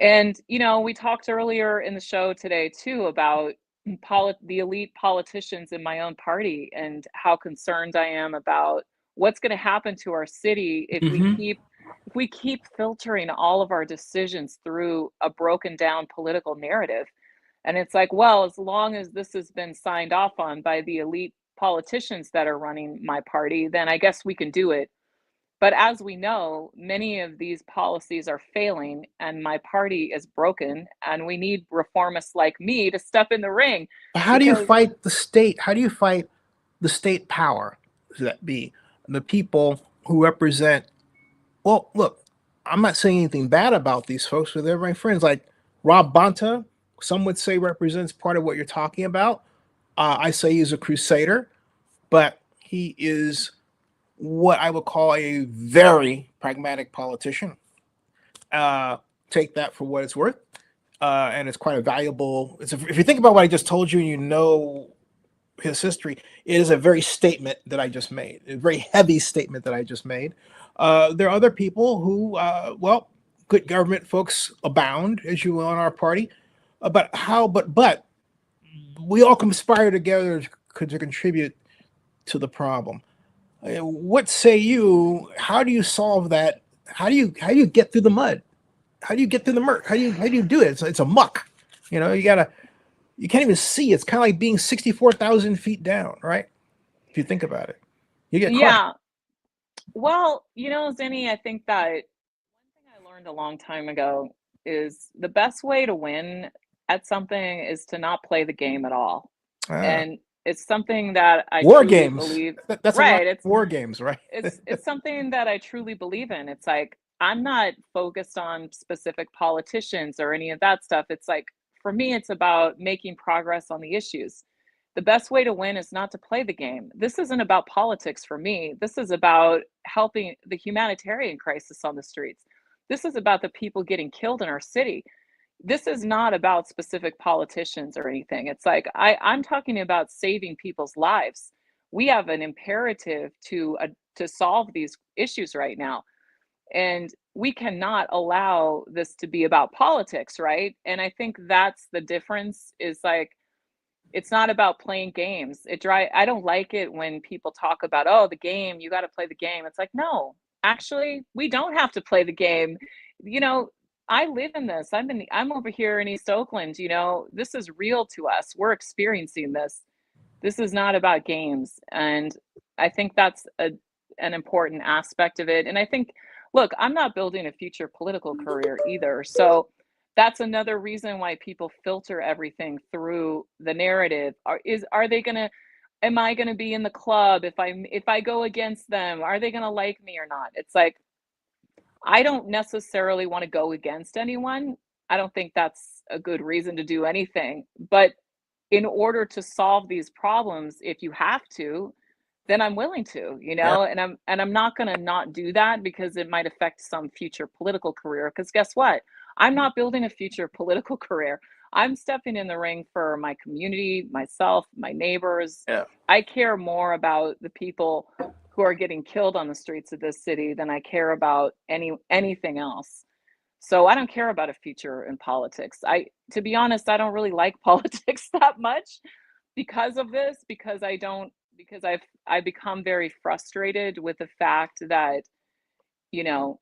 Speaker 1: And, we talked earlier in the show today too about the elite politicians in my own party and how concerned I am about what's going to happen to our city
Speaker 2: Mm-hmm.
Speaker 1: if we keep filtering all of our decisions through a broken down political narrative. And it's like, well, as long as this has been signed off on by the elite politicians that are running my party, then I guess we can do it. But as we know, many of these policies are failing and my party is broken and we need reformists like me to step in the ring
Speaker 2: How do you
Speaker 1: because
Speaker 2: fight the state? How do you fight the state power that be the people who represent? Well, look, I'm not saying anything bad about these folks, but they're my friends. Like Rob Bonta, some would say represents part of what you're talking about. I say he's a crusader, but He is what I would call a very pragmatic politician. Uh, Take that for what it's worth. And it's quite a valuable. If you think about what I just told you, and you know his history, it is a very statement that I just made, a very heavy statement that I just made. There are other people who, well, good government folks abound, as you will in our party. But we all conspire together to contribute to the problem. What say you? How do you solve that? How do you get through the mud? How do you get through the murk? How do you do it? It's a muck. You can't even see. It's kind of like being 64,000 feet down, right? If you think about it, you get crushed.
Speaker 1: Yeah. Well, Zinni, I think that one thing I learned a long time ago is the best way to win at something is to not play the game at all.
Speaker 2: Ah,
Speaker 1: And it's something that I
Speaker 2: war
Speaker 1: truly
Speaker 2: games.
Speaker 1: believe.
Speaker 2: That's a lot
Speaker 1: Right.
Speaker 2: of war games, right?
Speaker 1: It's something that I truly believe in. It's like I'm not focused on specific politicians or any of that stuff. It's like for me it's about making progress on the issues. The best way to win is not to play the game. This isn't about politics for me. This is about helping the humanitarian crisis on the streets. This is about the people getting killed in our city. This is not about specific politicians or anything. It's like I'm talking about saving people's lives. We have an imperative to solve these issues right now, and we cannot allow this to be about politics, right? And I think that's the difference. Is like it's not about playing games. I don't like it when people talk about, oh, the game, you got to play the game. It's like, no, actually, we don't have to play the game. You know, I live in this. I'm over here in East Oakland, this is real to us. We're experiencing this. This is not about games. And I think that's an important aspect of it. And I think, look, I'm not building a future political career either. So that's another reason why people filter everything through the narrative. Are they going to, am I going to be in the club if I go against them? Are they going to like me or not? It's like, I don't necessarily want to go against anyone. I don't think that's a good reason to do anything. But in order to solve these problems, if you have to, then I'm willing to,
Speaker 2: Yeah.
Speaker 1: and I'm not going to not do that because it might affect some future political career. Because guess what? I'm not building a future political career. I'm stepping in the ring for my community, myself, my neighbors.
Speaker 2: Yeah.
Speaker 1: I care more about the people who are getting killed on the streets of this city than I care about anything else. So I don't care about a future in politics. To be honest, I don't really like politics that much because of this, because I become very frustrated with the fact that, you know,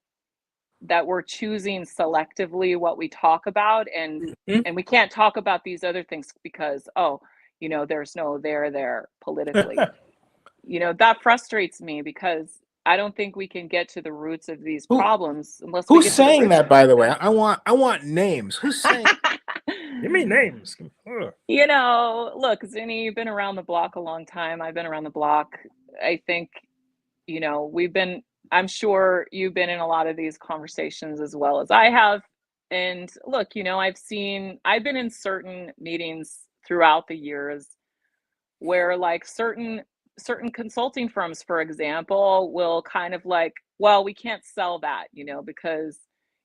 Speaker 1: that we're choosing selectively what we talk about,
Speaker 2: Mhm.
Speaker 1: and we can't talk about these other things because, oh, there's no there politically. That frustrates me because I don't think we can get to the roots of these
Speaker 2: Who
Speaker 1: problems unless we
Speaker 2: who's
Speaker 1: get to the
Speaker 2: saying
Speaker 1: roots.
Speaker 2: that? By the way, I want names. Who's saying? Give me names. Ugh.
Speaker 1: Look, Zinni, you've been around the block a long time. I've been around the block. I think, I'm sure you've been in a lot of these conversations as well as I have. And look, I've been in certain meetings throughout the years where like certain consulting firms, for example, will kind of like, well, we can't sell that, because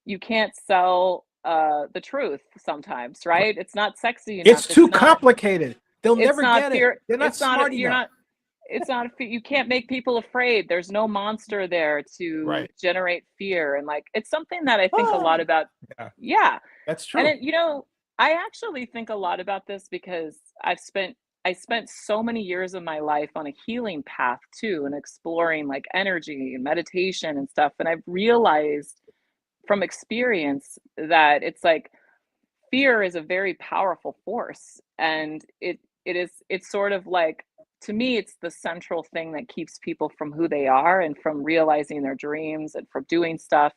Speaker 1: you can't sell the truth sometimes, right? It's not sexy enough.
Speaker 2: It's too complicated. They'll
Speaker 1: It's
Speaker 2: never
Speaker 1: not
Speaker 2: get it.
Speaker 1: fear.
Speaker 2: They're not
Speaker 1: It's not,
Speaker 2: smart
Speaker 1: you're
Speaker 2: enough.
Speaker 1: not, it's not, you can't make people afraid. There's no monster there to
Speaker 2: Right.
Speaker 1: generate fear. And like, it's something that I think a lot
Speaker 2: Oh,
Speaker 1: about.
Speaker 2: yeah,
Speaker 1: Yeah.
Speaker 2: that's
Speaker 1: And
Speaker 2: true.
Speaker 1: I actually think a lot about this because I spent so many years of my life on a healing path too, and exploring like energy and meditation and stuff. And I've realized from experience that it's like fear is a very powerful force, and it's sort of like, to me, it's the central thing that keeps people from who they are and from realizing their dreams and from doing stuff.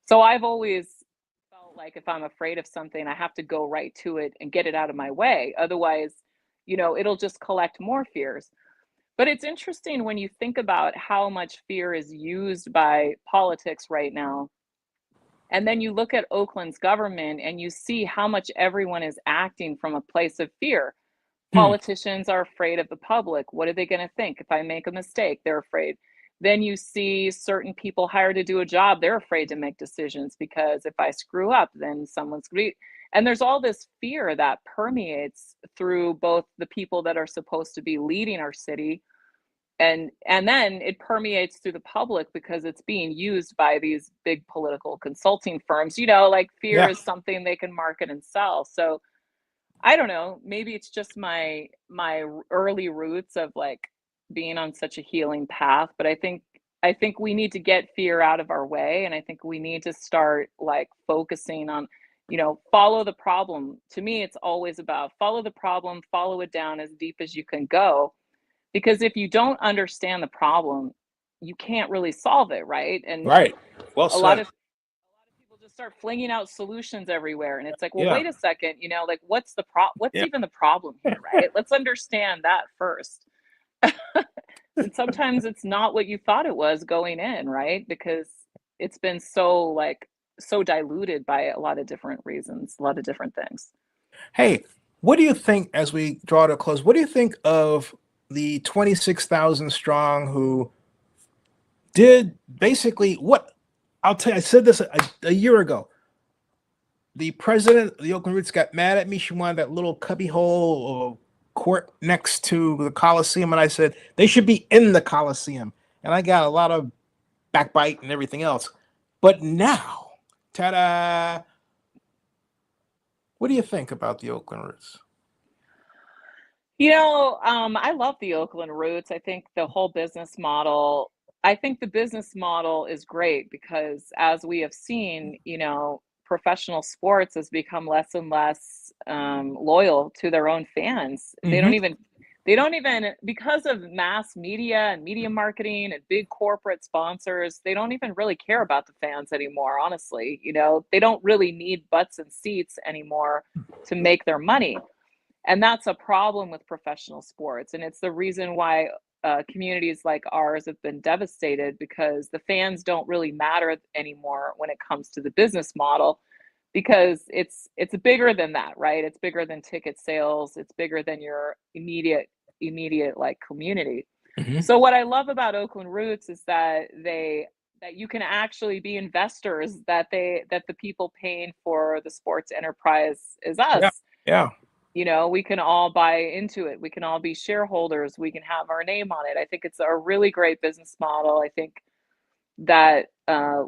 Speaker 1: So I've always felt like if I'm afraid of something, I have to go right to it and get it out of my way. Otherwise, it'll just collect more fears. But it's interesting when you think about how much fear is used by politics right now. And then you look at Oakland's government and you see how much everyone is acting from a place of fear.
Speaker 2: Hmm.
Speaker 1: Politicians are afraid of the public. What are they going to think if I make a mistake? They're afraid. Then you see certain people hired to do a job, they're afraid to make decisions because if I screw up, then someone's going to. And there's all this fear that permeates through both the people that are supposed to be leading our city, and then it permeates through the public because it's being used by these big political consulting firms. Like fear
Speaker 2: Yeah.
Speaker 1: is something they can market and sell. So I don't know, maybe it's just my early roots of like being on such a healing path, but I think we need to get fear out of our way, and I think we need to start like focusing on, follow the problem. To me, it's always about follow the problem, follow it down as deep as you can go, because if you don't understand the problem, you can't really solve it, right? And
Speaker 2: Right. Well
Speaker 1: a lot
Speaker 2: said.
Speaker 1: of people just start flinging out solutions everywhere, and it's like, well,
Speaker 2: Yeah.
Speaker 1: wait a second, like what's
Speaker 2: Yeah.
Speaker 1: even the problem here, right? Let's understand that first. And sometimes it's not what you thought it was going in, right? Because it's been so diluted by a lot of different reasons, a lot of different things.
Speaker 2: Hey, what do you think as we draw to a close? What do you think of the 26,000 strong who did basically what I'll tell you? I said this a year ago. The president of the Oakland Roots got mad at me. She wanted that little cubby hole or court next to the Coliseum, and I said they should be in the Coliseum. And I got a lot of backbite and everything else. But now, ta-da! What do you think about the Oakland Roots?
Speaker 1: I love the Oakland Roots. I think the business model is great because as we have seen, professional sports has become less and less loyal to their own fans.
Speaker 2: Mm-hmm.
Speaker 1: They don't even, because of mass media and media marketing and big corporate sponsors, they don't even really care about the fans anymore, honestly. They don't really need butts and seats anymore to make their money. And that's a problem with professional sports. And it's the reason why communities like ours have been devastated, because the fans don't really matter anymore when it comes to the business model, because it's bigger than that, right? It's bigger than ticket sales. It's bigger than your immediate like community.
Speaker 2: Mm-hmm.
Speaker 1: So what I love about Oakland Roots is that you can actually be investors, that the people paying for the sports enterprise is
Speaker 2: Yeah.
Speaker 1: us.
Speaker 2: Yeah.
Speaker 1: We can all buy into it. We can all be shareholders. We can have our name on it. I think it's a really great business model. I think that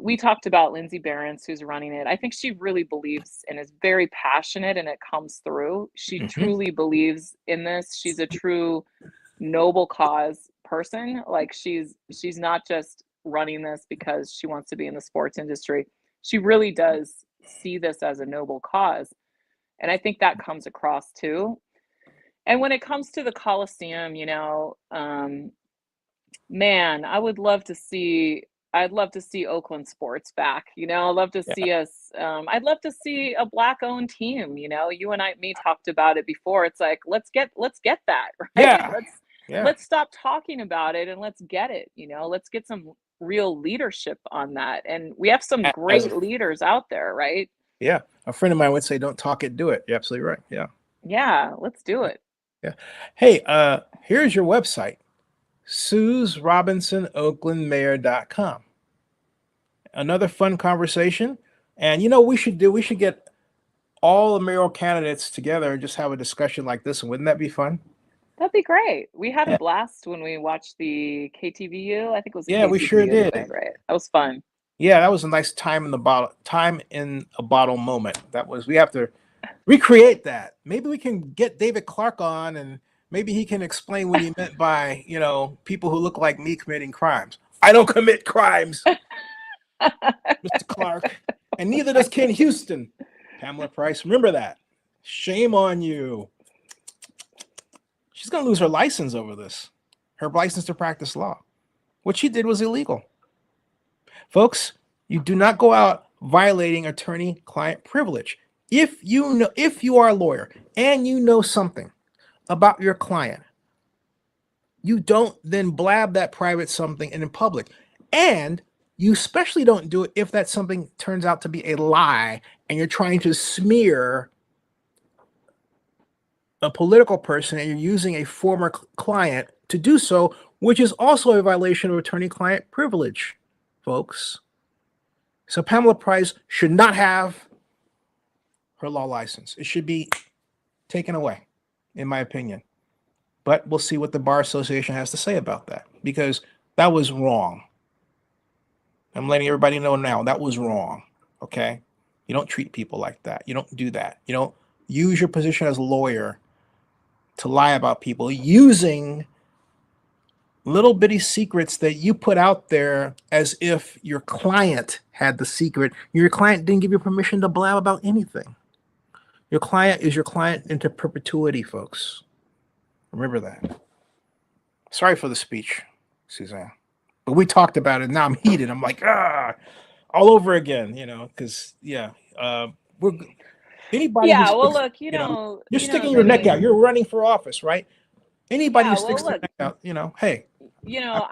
Speaker 1: we talked about Lindsay Behrens, who's running it. I think she really believes and is very passionate, and it comes through. She
Speaker 2: Mm-hmm.
Speaker 1: truly believes in this. She's a true noble cause person. Like she's not just running this because she wants to be in the sports industry. She really does see this as a noble cause. And I think that comes across too. And when it comes to the Coliseum, man, I'd love to see Oakland sports back. I'd love to
Speaker 2: Yeah.
Speaker 1: see us. I'd love to see a black-owned team. You and me talked about it before. It's like let's get that right.
Speaker 2: Yeah. Yeah.
Speaker 1: Let's stop talking about it and let's get it. Let's get some real leadership on that. And we have some
Speaker 2: As a,
Speaker 1: great leaders out there, right?
Speaker 2: yeah. A friend of mine would say, "Don't talk it, do it." You're absolutely right. Yeah.
Speaker 1: Yeah, let's do it.
Speaker 2: Yeah. Hey, here's your website, SuzRobinsonOaklandMayor.com. Another fun conversation. And we should get all the mayoral candidates together and just have a discussion like this. And wouldn't that be fun?
Speaker 1: That'd be great. We had a
Speaker 2: Yeah.
Speaker 1: blast when we watched the KTVU. I think it was a
Speaker 2: Yeah, we sure
Speaker 1: KTVU thing,
Speaker 2: did.
Speaker 1: right? That was fun.
Speaker 2: Yeah, that was a nice time in a bottle moment. We have to recreate that. Maybe we can get David Clark on and maybe he can explain what he meant by, people who look like me committing crimes. I don't commit crimes, Mr. Clark. And neither does Ken Houston. Pamela Price, remember that. Shame on you. She's going to lose her license over this. Her license to practice law. What she did was illegal. Folks, you do not go out violating attorney-client privilege. If you are a lawyer and you know something about your client, you don't then blab that private something in public. And you especially don't do it if that something turns out to be a lie and you're trying to smear a political person and you're using a former client to do so, which is also a violation of attorney-client privilege, folks. So Pamela Price should not have her law license. It should be taken away, in my opinion. But we'll see what the Bar Association has to say about that, because that was wrong. I'm letting everybody know now that was wrong. Okay? You don't treat people like that. You don't do that. You don't use your position as a lawyer to lie about people using little bitty secrets that you put out there as if your client had the secret. Your client didn't give you permission to blab about anything. Your client is your client into perpetuity, folks. Remember that. Sorry for the speech, Suzanne. But we talked about it. Now I'm heated. I'm like, all over again, because, we're anybody
Speaker 1: Yeah,
Speaker 2: who's,
Speaker 1: well, look,
Speaker 2: you're sticking your neck out. You're running for office, right? Anybody
Speaker 1: yeah,
Speaker 2: who
Speaker 1: well,
Speaker 2: sticks their
Speaker 1: look,
Speaker 2: neck out, hey.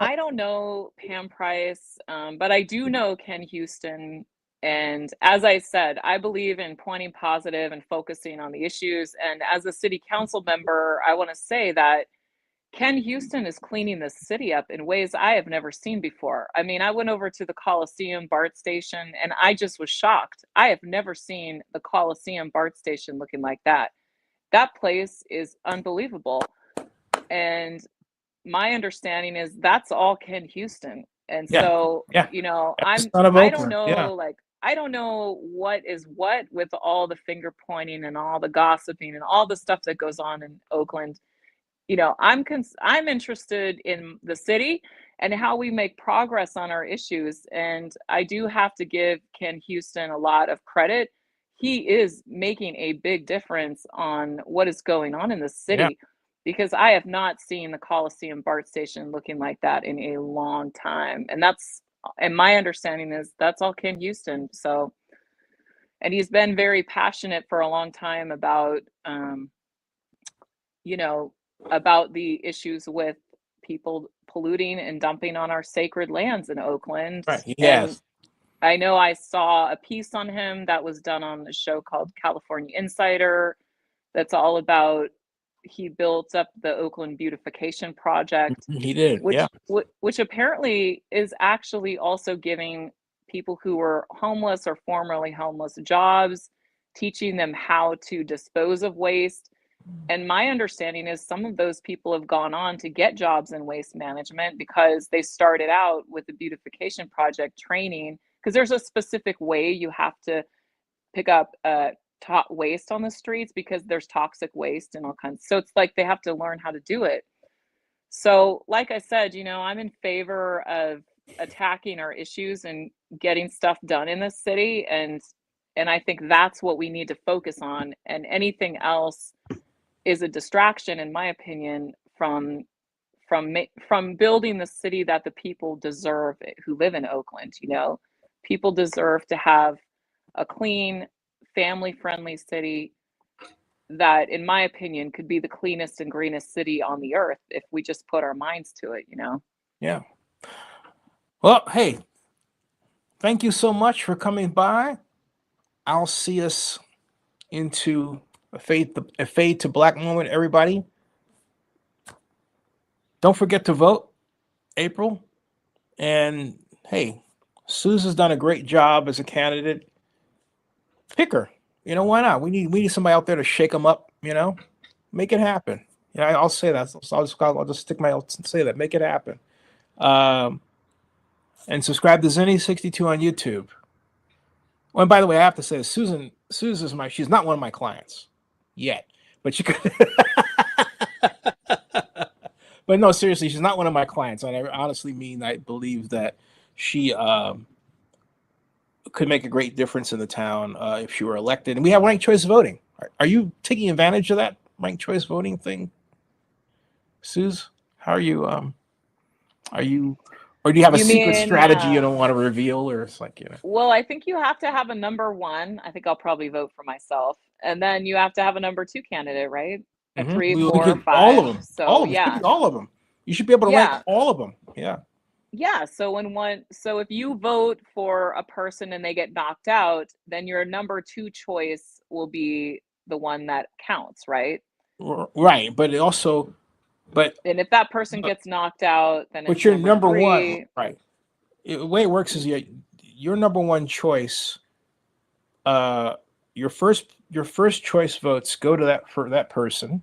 Speaker 1: I don't know Pam Price, but I do know Ken Houston. And as I said, I believe in pointing positive and focusing on the issues. And as a city council member, I want to say that Ken Houston is cleaning the city up in ways I have never seen before. I mean, I went over to the Coliseum BART station and I just was shocked. I have never seen the Coliseum BART station looking like that. That place is unbelievable. And my understanding is that's all Ken Houston. And
Speaker 2: Yeah,
Speaker 1: so,
Speaker 2: yeah. That's
Speaker 1: I'm
Speaker 2: son of
Speaker 1: I don't
Speaker 2: Oakland. Yeah.
Speaker 1: know, like I don't know what is what with all the finger pointing and all the gossiping and all the stuff that goes on in Oakland. I'm interested in the city and how we make progress on our issues. And I do have to give Ken Houston a lot of credit. He is making a big difference on what is going on in the
Speaker 2: Yeah.
Speaker 1: city, because I have not seen the Coliseum BART station looking like that in a long time. And my understanding is that's all Ken Houston. So, and he's been very passionate for a long time about, you know, about the issues with people polluting and dumping on our sacred lands in Oakland.
Speaker 2: Right. He
Speaker 1: And
Speaker 2: has.
Speaker 1: I know I saw a piece on him that was done on a show called California Insider that's all about he built up the Oakland beautification project,
Speaker 2: He did. Yeah.
Speaker 1: which apparently is actually also giving people who were homeless or formerly homeless jobs, teaching them how to dispose of waste. And my understanding is some of those people have gone on to get jobs in waste management because they started out with the beautification project training, because there's a specific way you have to pick up waste on the streets because there's toxic waste and all kinds. So it's like they have to learn how to do it. So, like I said, I'm in favor of attacking our issues and getting stuff done in this city, and I think that's what we need to focus on. And anything else is a distraction, in my opinion, from building the city that the people deserve who live in Oakland. People deserve to have a clean, family-friendly city that, in my opinion, could be the cleanest and greenest city on the earth if we just put our minds to it.
Speaker 2: Yeah. Well, hey, thank you so much for coming by. I'll see us into a fade to black moment, everybody. Don't forget to vote April. And hey, Susan's done a great job as a candidate. Pick her. Why not? We need somebody out there to shake them up, make it happen. I'll say that. So I'll just stick my out and say that. Make it happen. And subscribe to Zenny62 on YouTube. Oh, and by the way, I have to say, Susan's she's not one of my clients yet, but she could. But no, seriously, she's not one of my clients. And I honestly mean, I believe that she could make a great difference in the town if she were elected. And we have ranked choice voting. Are you taking advantage of that ranked choice voting thing, Suze? How are you? Are you, or do you have a
Speaker 1: You
Speaker 2: secret
Speaker 1: mean,
Speaker 2: strategy you don't want to reveal, or it's like
Speaker 1: well, I think you have to have a number one. I think I'll probably vote for myself. And then you have to have a number two candidate, right? A three,
Speaker 2: we
Speaker 1: four,
Speaker 2: could all of
Speaker 1: five.
Speaker 2: them,
Speaker 1: So
Speaker 2: Maybe
Speaker 1: yeah.
Speaker 2: all of them. You should be able to rank
Speaker 1: Yeah.
Speaker 2: all of them. Yeah.
Speaker 1: Yeah. So if you vote for a person and they get knocked out, then your number two choice will be the one that counts, right?
Speaker 2: Right, but it also, but
Speaker 1: And if that person gets knocked out, then
Speaker 2: but
Speaker 1: it's
Speaker 2: your
Speaker 1: number
Speaker 2: number one,
Speaker 1: three.
Speaker 2: right? The way it works is your number one choice. Uh, your first choice votes go to that for that person.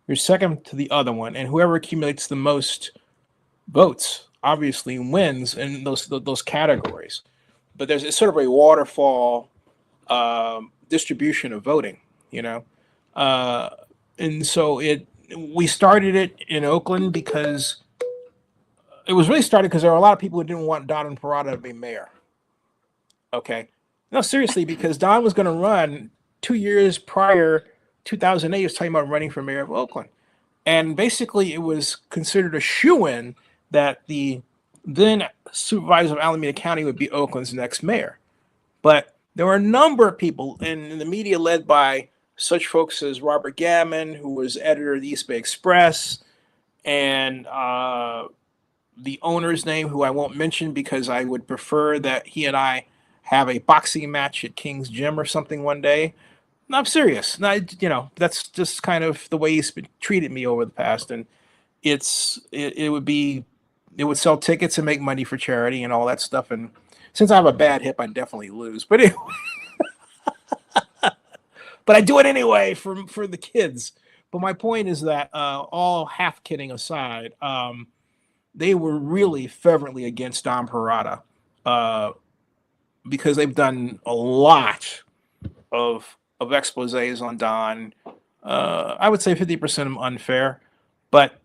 Speaker 2: Your second to the other one, and whoever accumulates the most votes obviously wins in those categories. But there's it's sort of a waterfall distribution of voting, you know, uh, and so it we started it in Oakland because it was really started because there were a lot of people who didn't want Don Parada to be mayor. Okay, no, seriously, because Don was going to run 2 years prior, 2008. He was talking about running for mayor of Oakland, and basically it was considered a shoe-in that the then supervisor of Alameda County would be Oakland's next mayor. But there were a number of people in the media led by such folks as Robert Gammon, who was editor of the East Bay Express, and the owner's name, who I won't mention because I would prefer that he and I have a boxing match at King's Gym or something one day. No, I'm serious. No, that's just kind of the way he's been treated me over the past, and it would be it would sell tickets and make money for charity and all that stuff. And since I have a bad hip, I definitely lose. But anyway, but I do it anyway for the kids. But my point is that all half kidding aside, they were really fervently against Don Parada uh, because they've done a lot of exposés on Don. I would say 50% of them unfair, but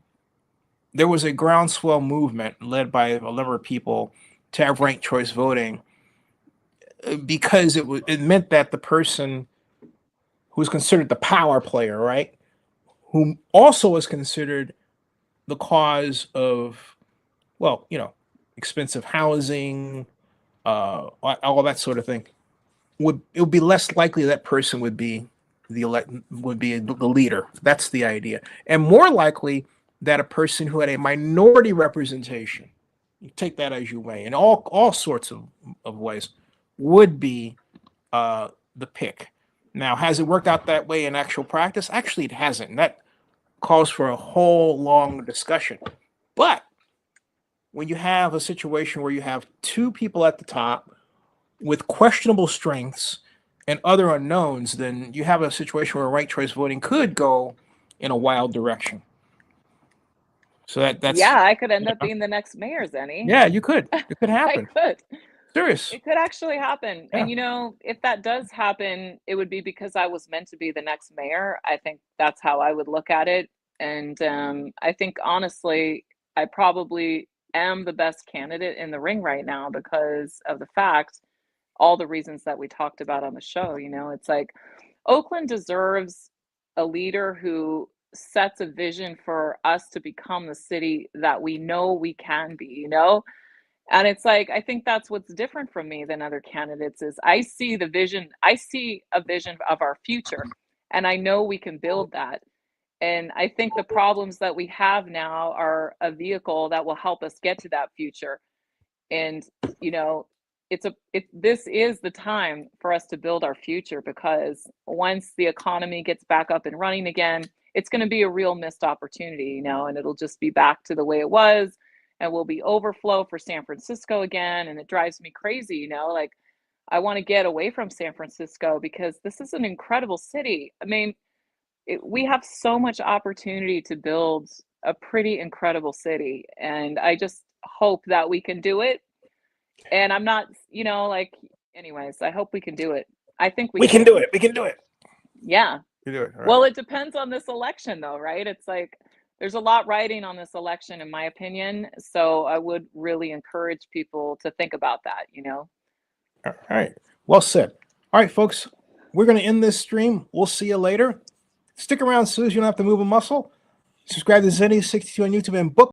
Speaker 2: there was a groundswell movement led by a number of people to have ranked choice voting because it meant that the person who was considered the power player, right, who also was considered the cause of, well, expensive housing, all that sort of thing, it would be less likely that person would be the leader. That's the idea, and more likely that a person who had a minority representation, you take that as you may, in all sorts of ways, would be the pick. Now, has it worked out that way in actual practice? Actually, it hasn't. And that calls for a whole long discussion. But when you have a situation where you have two people at the top with questionable strengths and other unknowns, then you have a situation where ranked choice voting could go in a wild direction. So that's
Speaker 1: Yeah, I could end up being the next mayor, Zenny.
Speaker 2: yeah, you could. It could
Speaker 1: I
Speaker 2: happen.
Speaker 1: could.
Speaker 2: Serious.
Speaker 1: It could actually happen.
Speaker 2: Yeah.
Speaker 1: And if that does happen, it would be because I was meant to be the next mayor. I think that's how I would look at it. And I think honestly, I probably am the best candidate in the ring right now because of the fact, all the reasons that we talked about on the show. It's like Oakland deserves a leader who sets a vision for us to become the city that we know we can be. And it's like, I think that's what's different from me than other candidates is I see the vision. I see a vision of our future, and I know we can build that. And I think the problems that we have now are a vehicle that will help us get to that future. And, you know, this is the time for us to build our future because once the economy gets back up and running again, it's going to be a real missed opportunity, and it'll just be back to the way it was and will be overflow for San Francisco again. And it drives me crazy, like I want to get away from San Francisco because this is an incredible city. I mean, we have so much opportunity to build a pretty incredible city. And I just hope that we can do it. And I'm not, like, anyways, I hope we can do it. I think we
Speaker 2: We can do
Speaker 1: can.
Speaker 2: it. We can do it.
Speaker 1: Yeah.
Speaker 2: We can do it. All right.
Speaker 1: Well, it depends on this election, though, right? It's like there's a lot riding on this election, in my opinion. So I would really encourage people to think about that.
Speaker 2: All right. Well said. All right, folks. We're going to end this stream. We'll see you later. Stick around, Suze. You don't have to move a muscle. Subscribe to Zenny62 on YouTube and book